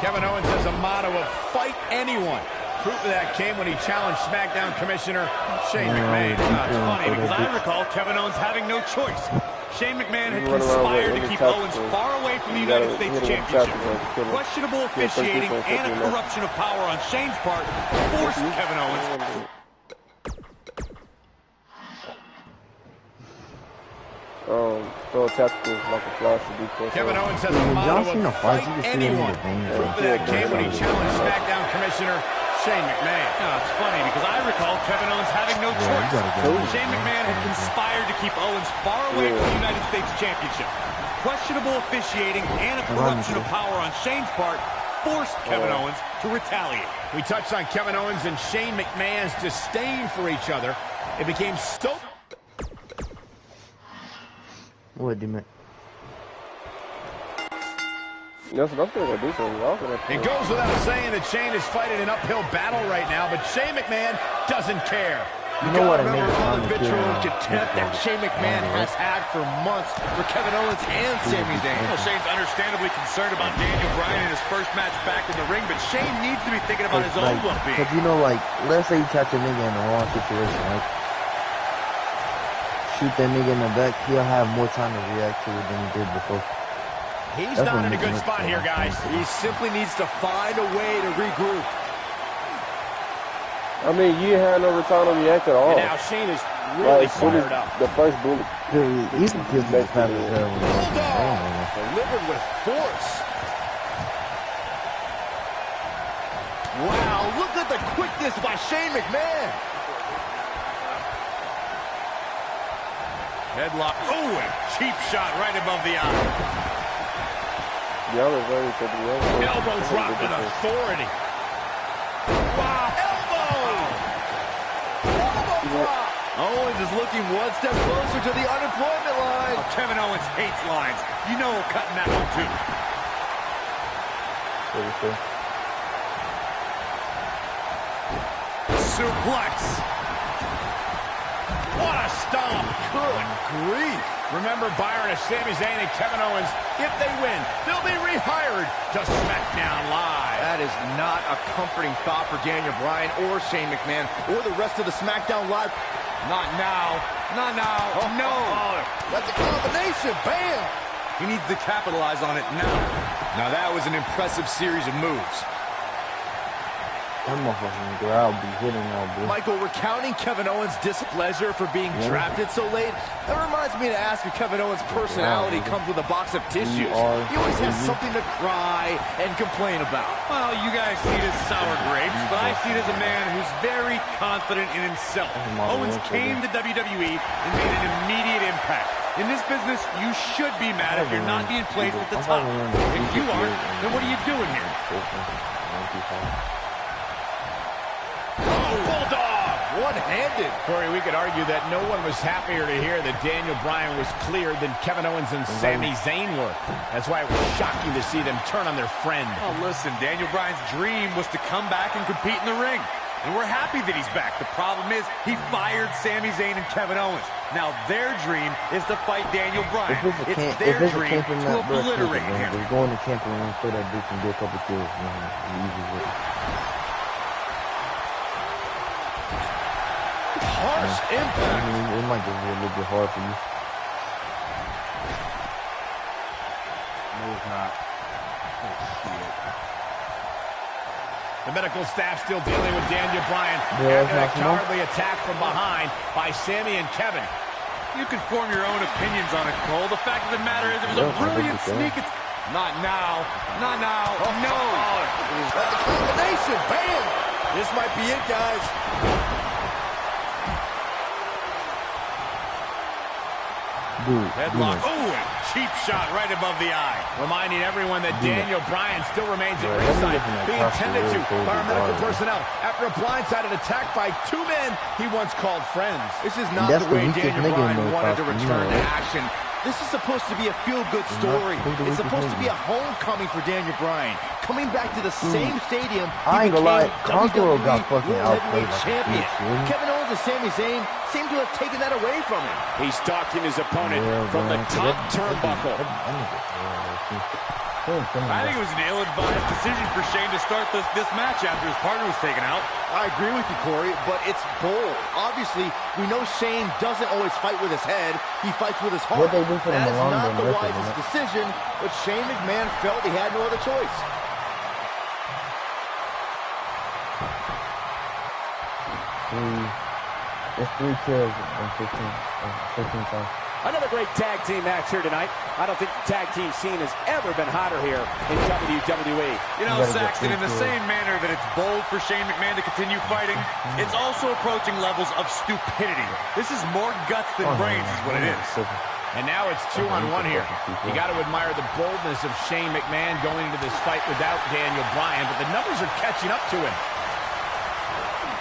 Kevin Owens has a motto of fight anyone. Proof of that came when he challenged SmackDown Commissioner Shane McMahon. It's funny because I recall Kevin Owens having no choice. Shane McMahon had conspired to keep Owens far away from the United States Championship. Questionable officiating and a corruption of power on Shane's part forced Kevin Owens. Throw a tactical like a flash to be close. Kevin Owens has a motto of fight anyone. Proof of that came when he challenged SmackDown Commissioner Shane McMahon. It's funny because I recall Kevin Owens having no choice. Shane McMahon had conspired to keep Owens far away from the United States Championship. Questionable officiating and a corruption of power on Shane's part forced Kevin Owens to retaliate. We touched on Kevin Owens and Shane McMahon's disdain for each other. It became so... What do you mean? Yes, I'm gonna do something. It goes without saying that Shane is fighting an uphill battle right now, but Shane McMahon doesn't care. You know what I mean? All the vitriol and contempt that Shane McMahon has had for months for Kevin Owens and Sami Zayn. Well, Shane's understandably concerned about Daniel Bryan in his first match back in the ring, but Shane needs to be thinking about his own well-being. Because, you know, like, let's say you catch a nigga in the wrong situation, right? Shoot that nigga in the back, he'll have more time to react to it than he did before. He's not in a good spot here, guys. He simply needs to find a way to regroup. I mean, you had no time to react at all. And now Shane is really fired up. The first bullet. He's a kid that passed Delivered with force. Wow, look at the quickness by Shane McMahon. Headlock. Oh, and cheap shot right above the eye. Elbow drop with authority. Wow. Owens is looking one step closer to the unemployment line. Oh, Kevin Owens hates lines. You know we're cutting that one too. Suplex. stomp. Good grief. Remember, Byron, if Sami Zayn and Kevin Owens, if they win, they'll be rehired to SmackDown Live. That is not a comforting thought for Daniel Bryan or Shane McMahon or the rest of the SmackDown Live. Not now. Not now. Oh, no. Oh, that's a combination. Bam. He needs to capitalize on it now. Now that was an impressive series of moves. That motherfucking growl be hitting all blue. Michael, recounting Kevin Owens' displeasure for being drafted so late, that reminds me to ask if Kevin Owens' personality comes with a box of tissues. He always has something to cry and complain about. Well, you guys see it as sour grapes, but I see it as a man who's very confident in himself. Owens came to WWE and made an immediate impact. In this business, you should be mad if you're not being placed at the top. If you aren't, then what are you doing here? Oh, Bulldog! One-handed. Corey, we could argue that no one was happier to hear that Daniel Bryan was cleared than Kevin Owens and Sami Zayn were. That's why it was shocking to see them turn on their friend. Oh, listen, Daniel Bryan's dream was to come back and compete in the ring. And we're happy that he's back. The problem is he fired Sami Zayn and Kevin Owens. Now their dream is to fight Daniel Bryan. It's their dream to obliterate him. They're going to champion ring so that they can get a couple kills. Harsh impact. It might just be a little bit hard for you. No, it's not. Oh, shit. The medical staff still dealing with Daniel Bryan Yeah, after a cowardly attack from behind by Sami and Kevin. You can form your own opinions on it, Cole. The fact of the matter is it was a brilliant sneak. Not now. Not now. Oh, no. That's a combination. Bam. This might be it, guys. Headlock. Oh, cheap shot right above the eye. Reminding everyone that Daniel Bryan still remains at ringside, being tended to by our medical personnel. After a blindsided attack by two men he once called friends. This is not the way Daniel Bryan wanted to return to action. This is supposed to be a feel-good story. It's supposed to be a homecoming for Daniel Bryan. Coming back to the same stadium, I ain't gonna lie, Conqueror got WWE fucking World outplayed Heavyweight like Champion. a bitch, Kevin Owens and Sami Zayn seem to have taken that away from him. He's stalking his opponent from the top turnbuckle. I think it was an ill-advised decision for Shane to start this match after his partner was taken out. I agree with you, Corey, but it's bold. Obviously, we know Shane doesn't always fight with his head. He fights with his heart. What they do for That's the not the wisest decision, but Shane McMahon felt he had no other choice. It's 3 kills in 15 times. Another great tag team match here tonight. I don't think the tag team scene has ever been hotter here in WWE. You know, Saxton, in the same manner that it's bold for Shane McMahon to continue fighting, it's also approaching levels of stupidity. This is more guts than brains is what it is. And now it's 2-on-1 here. You got to admire the boldness of Shane McMahon going into this fight without Daniel Bryan, but the numbers are catching up to him.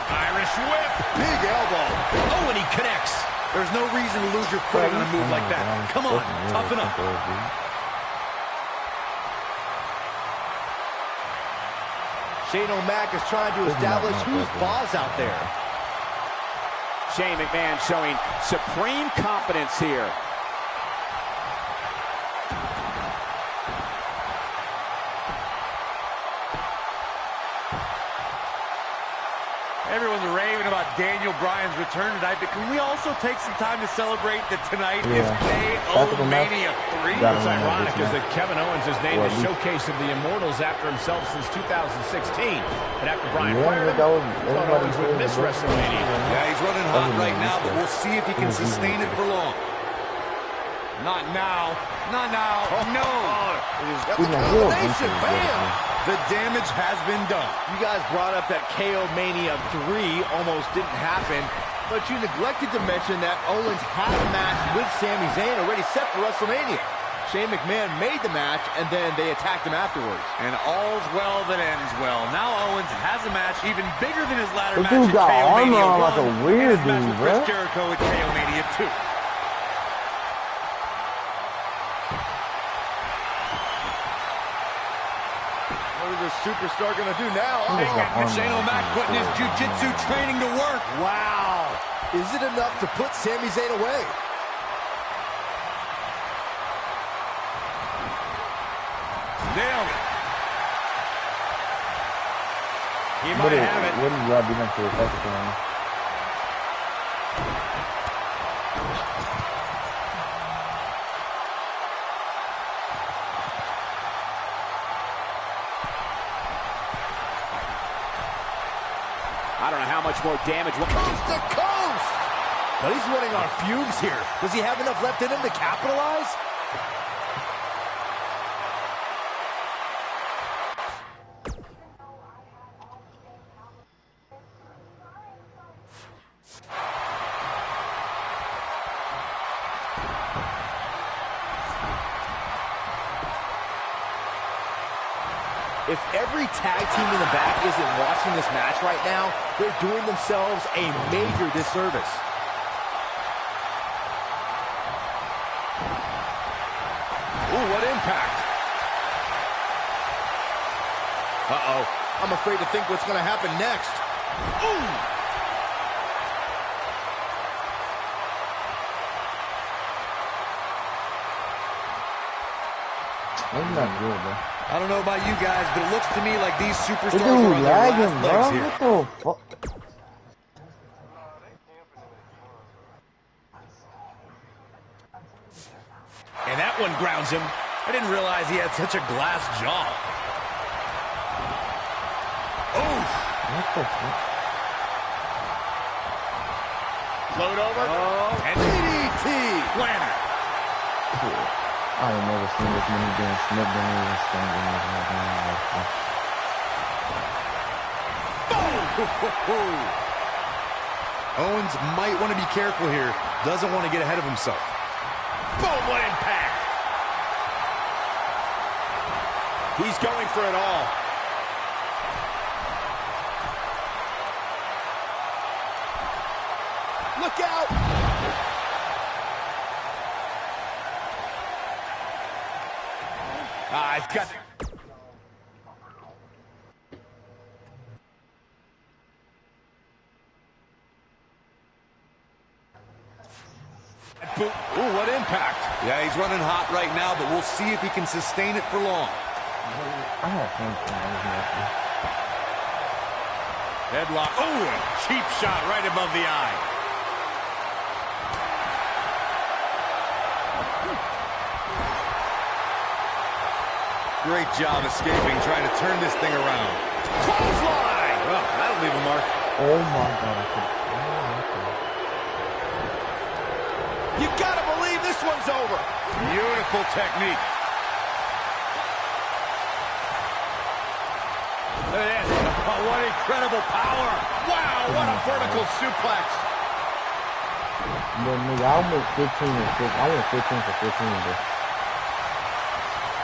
Irish whip. Big elbow. Oh, and he connects. There's no reason to lose your footing on a move like that. Come on, toughen up. Shane O'Mac is trying to establish who's boss out there. Shane McMahon showing supreme confidence here. Everyone's raving about Daniel Bryan's return tonight, but can we also take some time to celebrate that tonight is KO Mania 3? What's ironic is that Kevin Owens is named the showcase of the Immortals after himself since 2016. And after Bryan fired him, thought Owens would miss WrestleMania. Yeah, he's running hot right now, but we'll see if he can sustain it for long. Not now. Not now. Oh, no. That's a combination. Bam. The damage has been done. You guys brought up that KO Mania 3 almost didn't happen, but you neglected to mention that Owens had a match with Sami Zayn already set for WrestleMania. Shane McMahon made the match, and then they attacked him afterwards. And all's well that ends well. Now Owens has a match even bigger than his ladder This match dude at got KO armor Mania on 1 like a weird and his match dude, with Chris bro. Jericho at KO Mania 2. What is this superstar going to do now? Shane O'Mac putting his jiu-jitsu training to work. Wow. Is it enough to put Sami Zayn away? Nailed it. He What might did have it. y'all do next to the second one? I don't know how much more damage. Coast to coast! But he's running on fumes here. Does he have enough left in him to capitalize? If every tag team in the back isn't watching this match right now, they're doing themselves a major disservice. Ooh, what impact. Uh-oh. I'm afraid to think what's going to happen next. Ooh! That's not good, bro. I don't know about you guys, but it looks to me like these superstars Dude, are on their lagging, last legs bro. here. What the fuck? And that one grounds him. I didn't realize he had such a glass jaw. Oof. What the fuck? Float over. And DDT! planter. I ain't never seen this many being snipped and even standing in my hand. Owens might want to be careful here. Doesn't want to get ahead of himself. Boom, what impact. He's going for it all. Look out! It's got... Ooh, what impact. Yeah, he's running hot right now, but we'll see if he can sustain it for long. I have fun playing this match. Headlock. Oh, a cheap shot right above the eye. Great job escaping, trying to turn this thing around. Clothesline. Well, that'll leave a mark. Oh my god, I could... You gotta believe this one's over. Beautiful technique. Look at this. Oh, what incredible power. Wow, what a vertical suplex. But nigga, I went 15 and 6. I went 15 for 15, bro.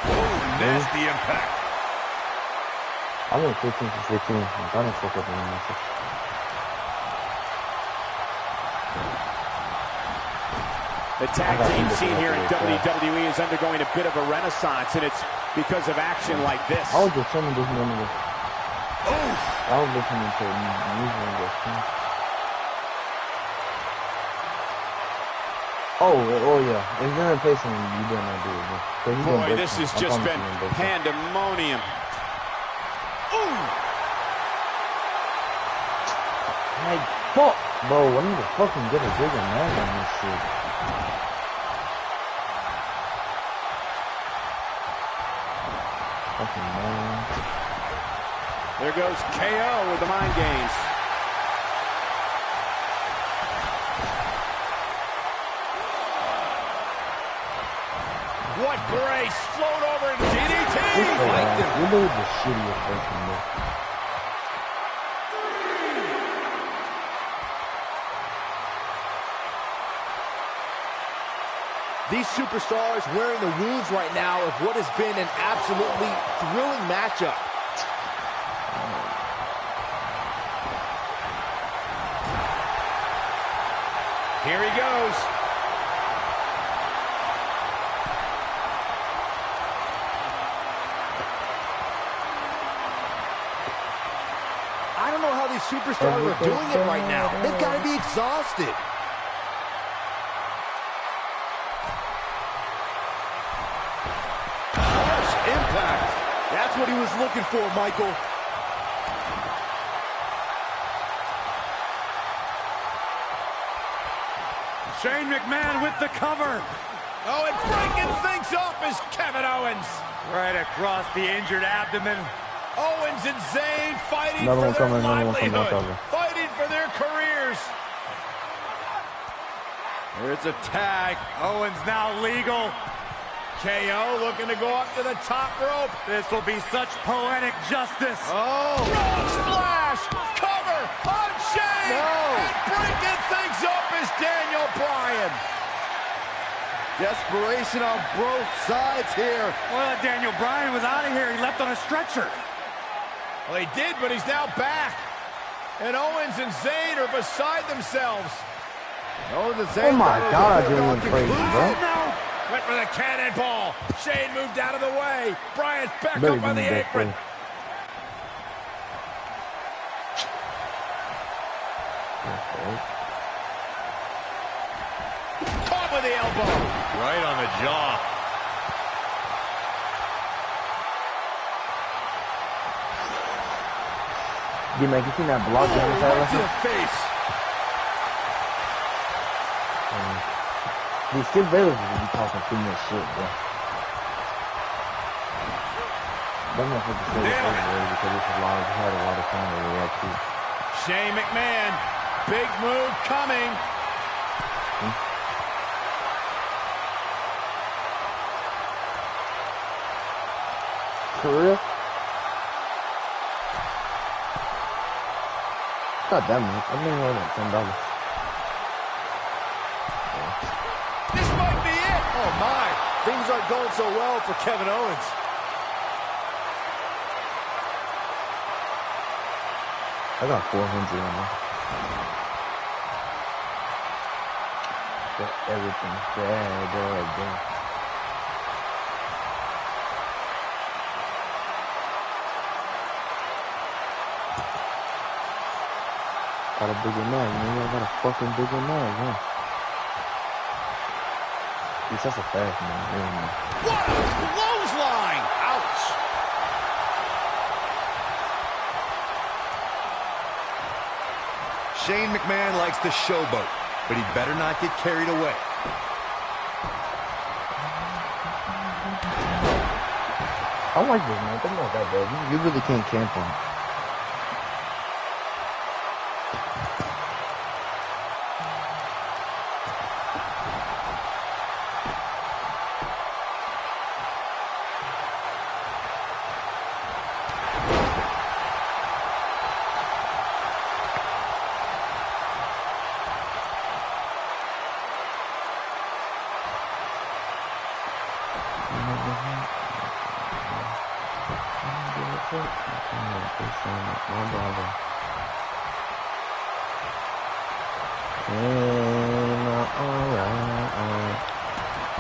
Oh, nasty impact. I went 15 for 15. I didn't fuck up any matches. The tag team scene here in WWE is undergoing a bit of a renaissance, and it's because of action like this. I was just telling this nigga. I was listening to music and this. Oh yeah. If you're in place, you better not do it, man. Boy, this has just been pandemonium. Ooh! Like, fuck! Bro, I need to fucking get a bigger mag on this shit. Fucking man. There goes KO with the mind games. What grace. Float over and DDT. You know the shittiest person, bro. These superstars wearing the wounds right now of what has been an absolutely thrilling matchup. Here he goes. I don't know how these superstars are doing it right now. They've got to be exhausted. Harsh impact. That's what he was looking for, Michael. Shane McMahon with the cover. Oh, and breaking things up is Kevin Owens. Right across the injured abdomen. Owens and Zayn fighting Another for one their coming, another one livelihood, coming. fighting for their careers. There's a tag. Owens now legal. KO looking to go up to the top rope. This will be such poetic justice. Oh! Frog splash! Cover on Shane! No! And breaking things up is Daniel Bryan. Desperation on both sides here. Well, Daniel Bryan was out of here. He left on a stretcher. Well, he did, but he's now back. And Owens and Zayn are beside themselves. Owens and Zayn. Oh my God, you're going crazy, bro. Went for the cannonball. Shane moved out of the way. Bryan's back Better up on the give me that apron. thing. Caught with the elbow. Right on the jaw. D-Mac, you seen that block on the side Right of to him? the face. These Skip Bayless be talking too much shit, bro. That motherfucker said it anyway because it's a lot. He had a lot of time to react to. Shane McMahon. Big move coming. For real? Not that much. I mean, only like $10. This might be it. Oh my, things aren't going so well for Kevin Owens. I got 400 on me. Got everything bad. Got a bigger mag, man. I got a fucking bigger mag, huh? He's such a fast man, man. What a clothesline! Ouch! Shane McMahon likes to showboat, but he better not get carried away. I like this, man. That's not that bad. You really can't camp on it.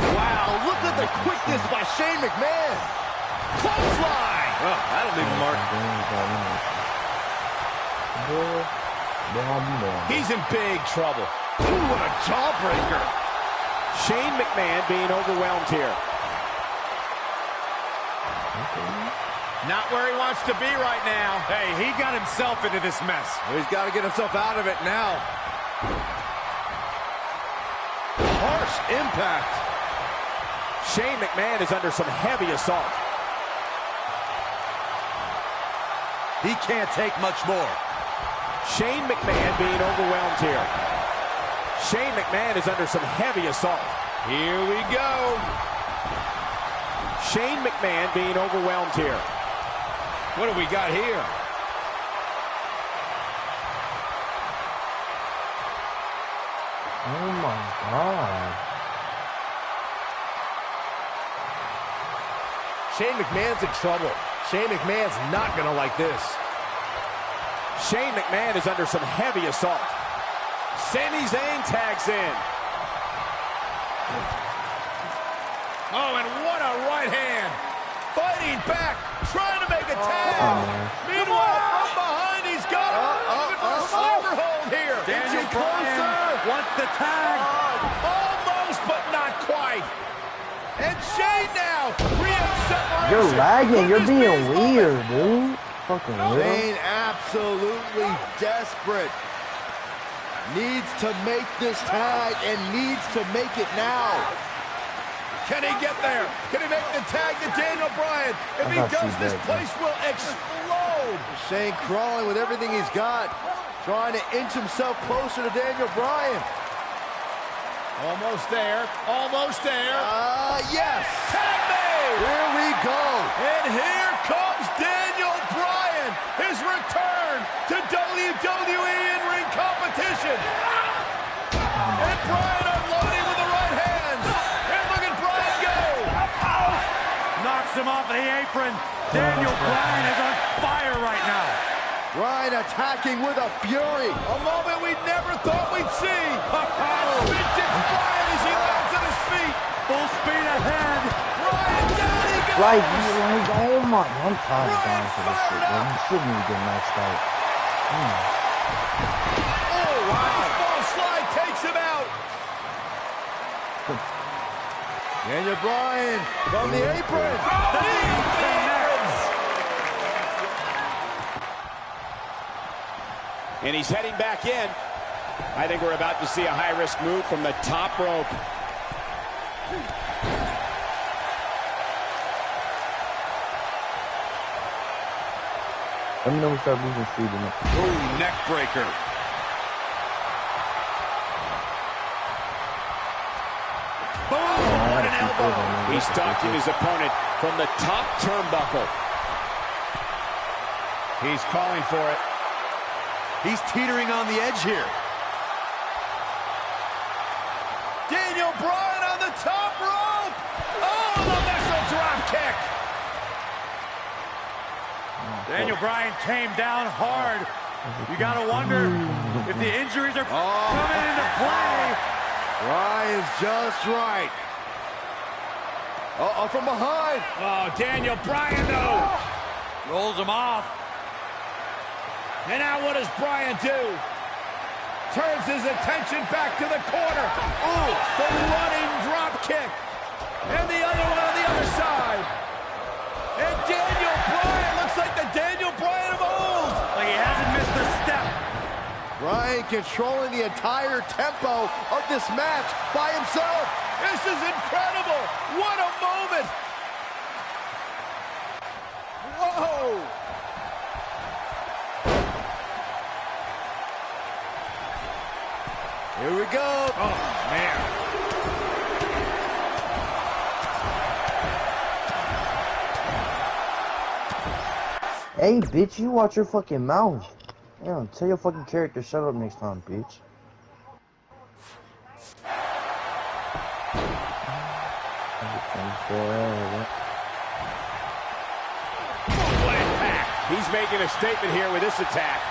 Wow, look at the quickness by Shane McMahon. Clothesline. Oh, that'll leave a mark. He's in big trouble. Ooh, what a jawbreaker. Shane McMahon being overwhelmed here. Not where he wants to be right now. Hey, he got himself into this mess. He's got to get himself out of it now. Harsh impact. Shane McMahon is under some heavy assault. He can't take much more. Shane McMahon being overwhelmed here. Shane McMahon is under some heavy assault. Here we go. Shane McMahon being overwhelmed here. What do we got here? Oh my God. Shane McMahon's in trouble. Shane McMahon's not going to like this. Shane McMahon is under some heavy assault. Sami Zayn tags in. Oh, and what a right hand. Fighting back, trying to make a tag. Meanwhile, from behind, he's got him. the tag. Almost, but not quite. And Shane now creates separation. You're lagging. You're being weird, dude. Fucking weird. Shane absolutely desperate. Needs to make this tag and needs to make it now. Can he get there? Can he make the tag to Daniel Bryan? If he does, this place will explode. Shane crawling with everything he's got, trying to inch himself closer to Daniel Bryan. Almost there. Almost there. Yes. Tag made. Here we go. And here comes Daniel Bryan. His return to WWE in-ring competition. And Bryan unloading with the right hands. And look at Bryan go. Knocks him off the apron. Daniel Bryan is on fire right now. Bryan attacking with a fury. A moment we never thought we'd see. Vintage Bryan as he lands on his feet. Full speed ahead. Bryan down he goes. Like, oh my, I'm tired of going for this shit, bro. You shouldn't even get matched out. Oh, wow. False slide takes him out. Daniel Bryan from the apron. And he's heading back in. I think we're about to see a high-risk move from the top rope. Let me know we start losing speed in it. Ooh, neck breaker. Boom! What an elbow! He's stalking his opponent from the top turnbuckle. He's calling for it. He's teetering on the edge here. Daniel Bryan on the top rope. Oh, the missile drop kick. Daniel Bryan came down hard. You gotta wonder if the injuries are coming into play. Bryan's just right. Uh-oh, from behind. Oh, Daniel Bryan, though. Rolls him off. And now what does Bryan do? Turns his attention back to the corner. Ooh, the running drop kick. And the other one on the other side. And Daniel Bryan looks like the Daniel Bryan of old. Like he hasn't missed a step. Bryan controlling the entire tempo of this match by himself. This is incredible. What a moment. Whoa. Here we go. Oh, man. Hey, bitch, you watch your fucking mouth. Yeah, tell your fucking character shut up next time, bitch. What impact! He's making a statement here with this attack.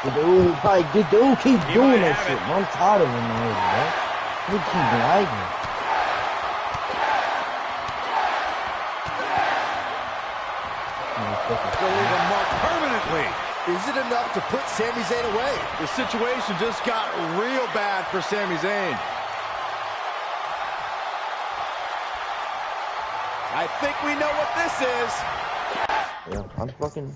The dude keep doing that shit. I'm tired of him already, bro. He keep lagging. They'll leave a mark permanently. Is it enough to put Sami Zayn away? The situation just got real bad for Sami Zayn. I think we know what this is. Yeah, I'm fucking...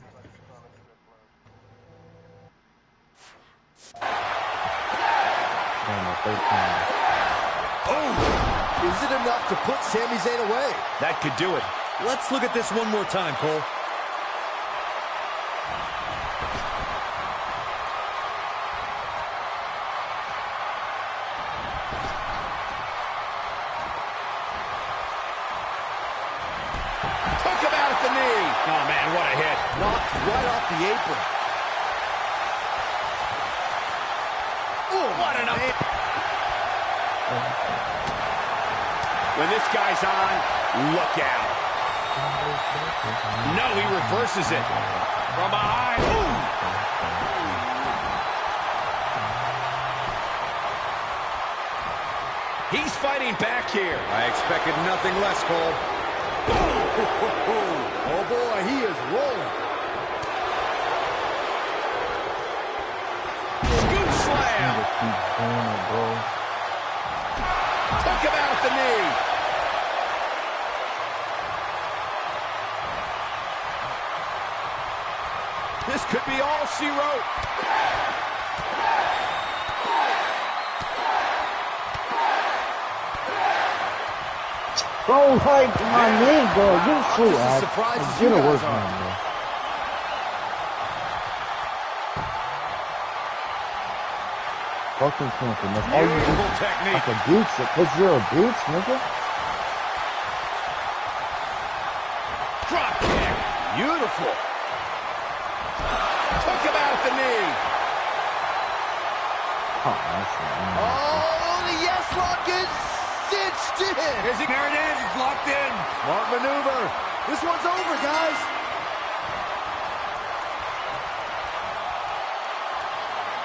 Oh! Is it enough to put Sami Zayn away? That could do it. Let's look at this one more time, Cole. Took him out at the knee. Oh, man, what a hit. Knocked right off the apron. Oh, what an up. When this guy's on, look out. No, he reverses it. From behind. Ooh. He's fighting back here. I expected nothing less, Cole. Oh boy, he is rolling. Scoop slam. Bryan. Took him out at the knee. This could be all she wrote. Bro, like my name, bro. You're so as surprised as you Get a guys work, are. man, bro. Fucking camping. That's all you do. Beautiful technique. Like a bitch, because you're a bitch, nigga. Drop kick. Beautiful. Took him out at the knee. Oh, that's Oh, the yes lock is cinched in. There it is. It's locked in. Smart maneuver. This one's over, guys.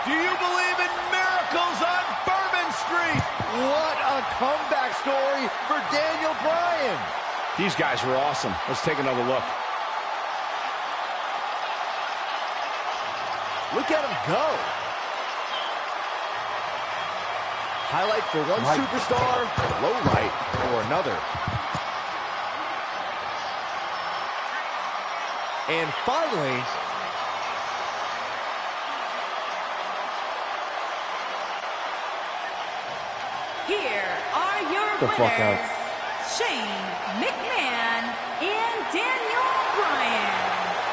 Do you believe in miracles on Bourbon Street? What a comeback story for Daniel Bryan. These guys were awesome. Let's take another look. Look at him go. Highlight for one superstar, low light for another. And finally, Here are your winners, Shane McMahon and Daniel Bryan.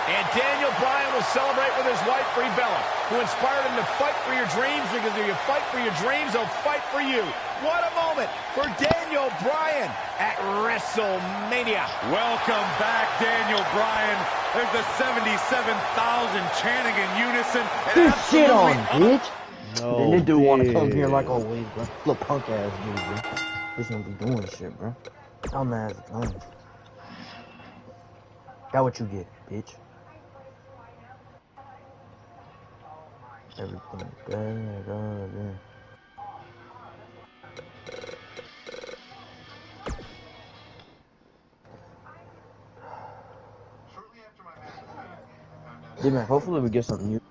And Daniel Bryan will celebrate with his wife, Brie Bella, who inspired him to fight for your dreams, because if you fight for your dreams, they'll fight for you. What a moment for Daniel Bryan at WrestleMania. Welcome back, Daniel Bryan. There's the 77,000 chanting in unison. Good shit on, bitch. No, Then this dude want to come here like always, bro. Little punk ass dude, bro. This don't be doing shit, bro. Dumb ass gun. Got what you get, bitch. Everything done. Yeah, man, hopefully we get something new.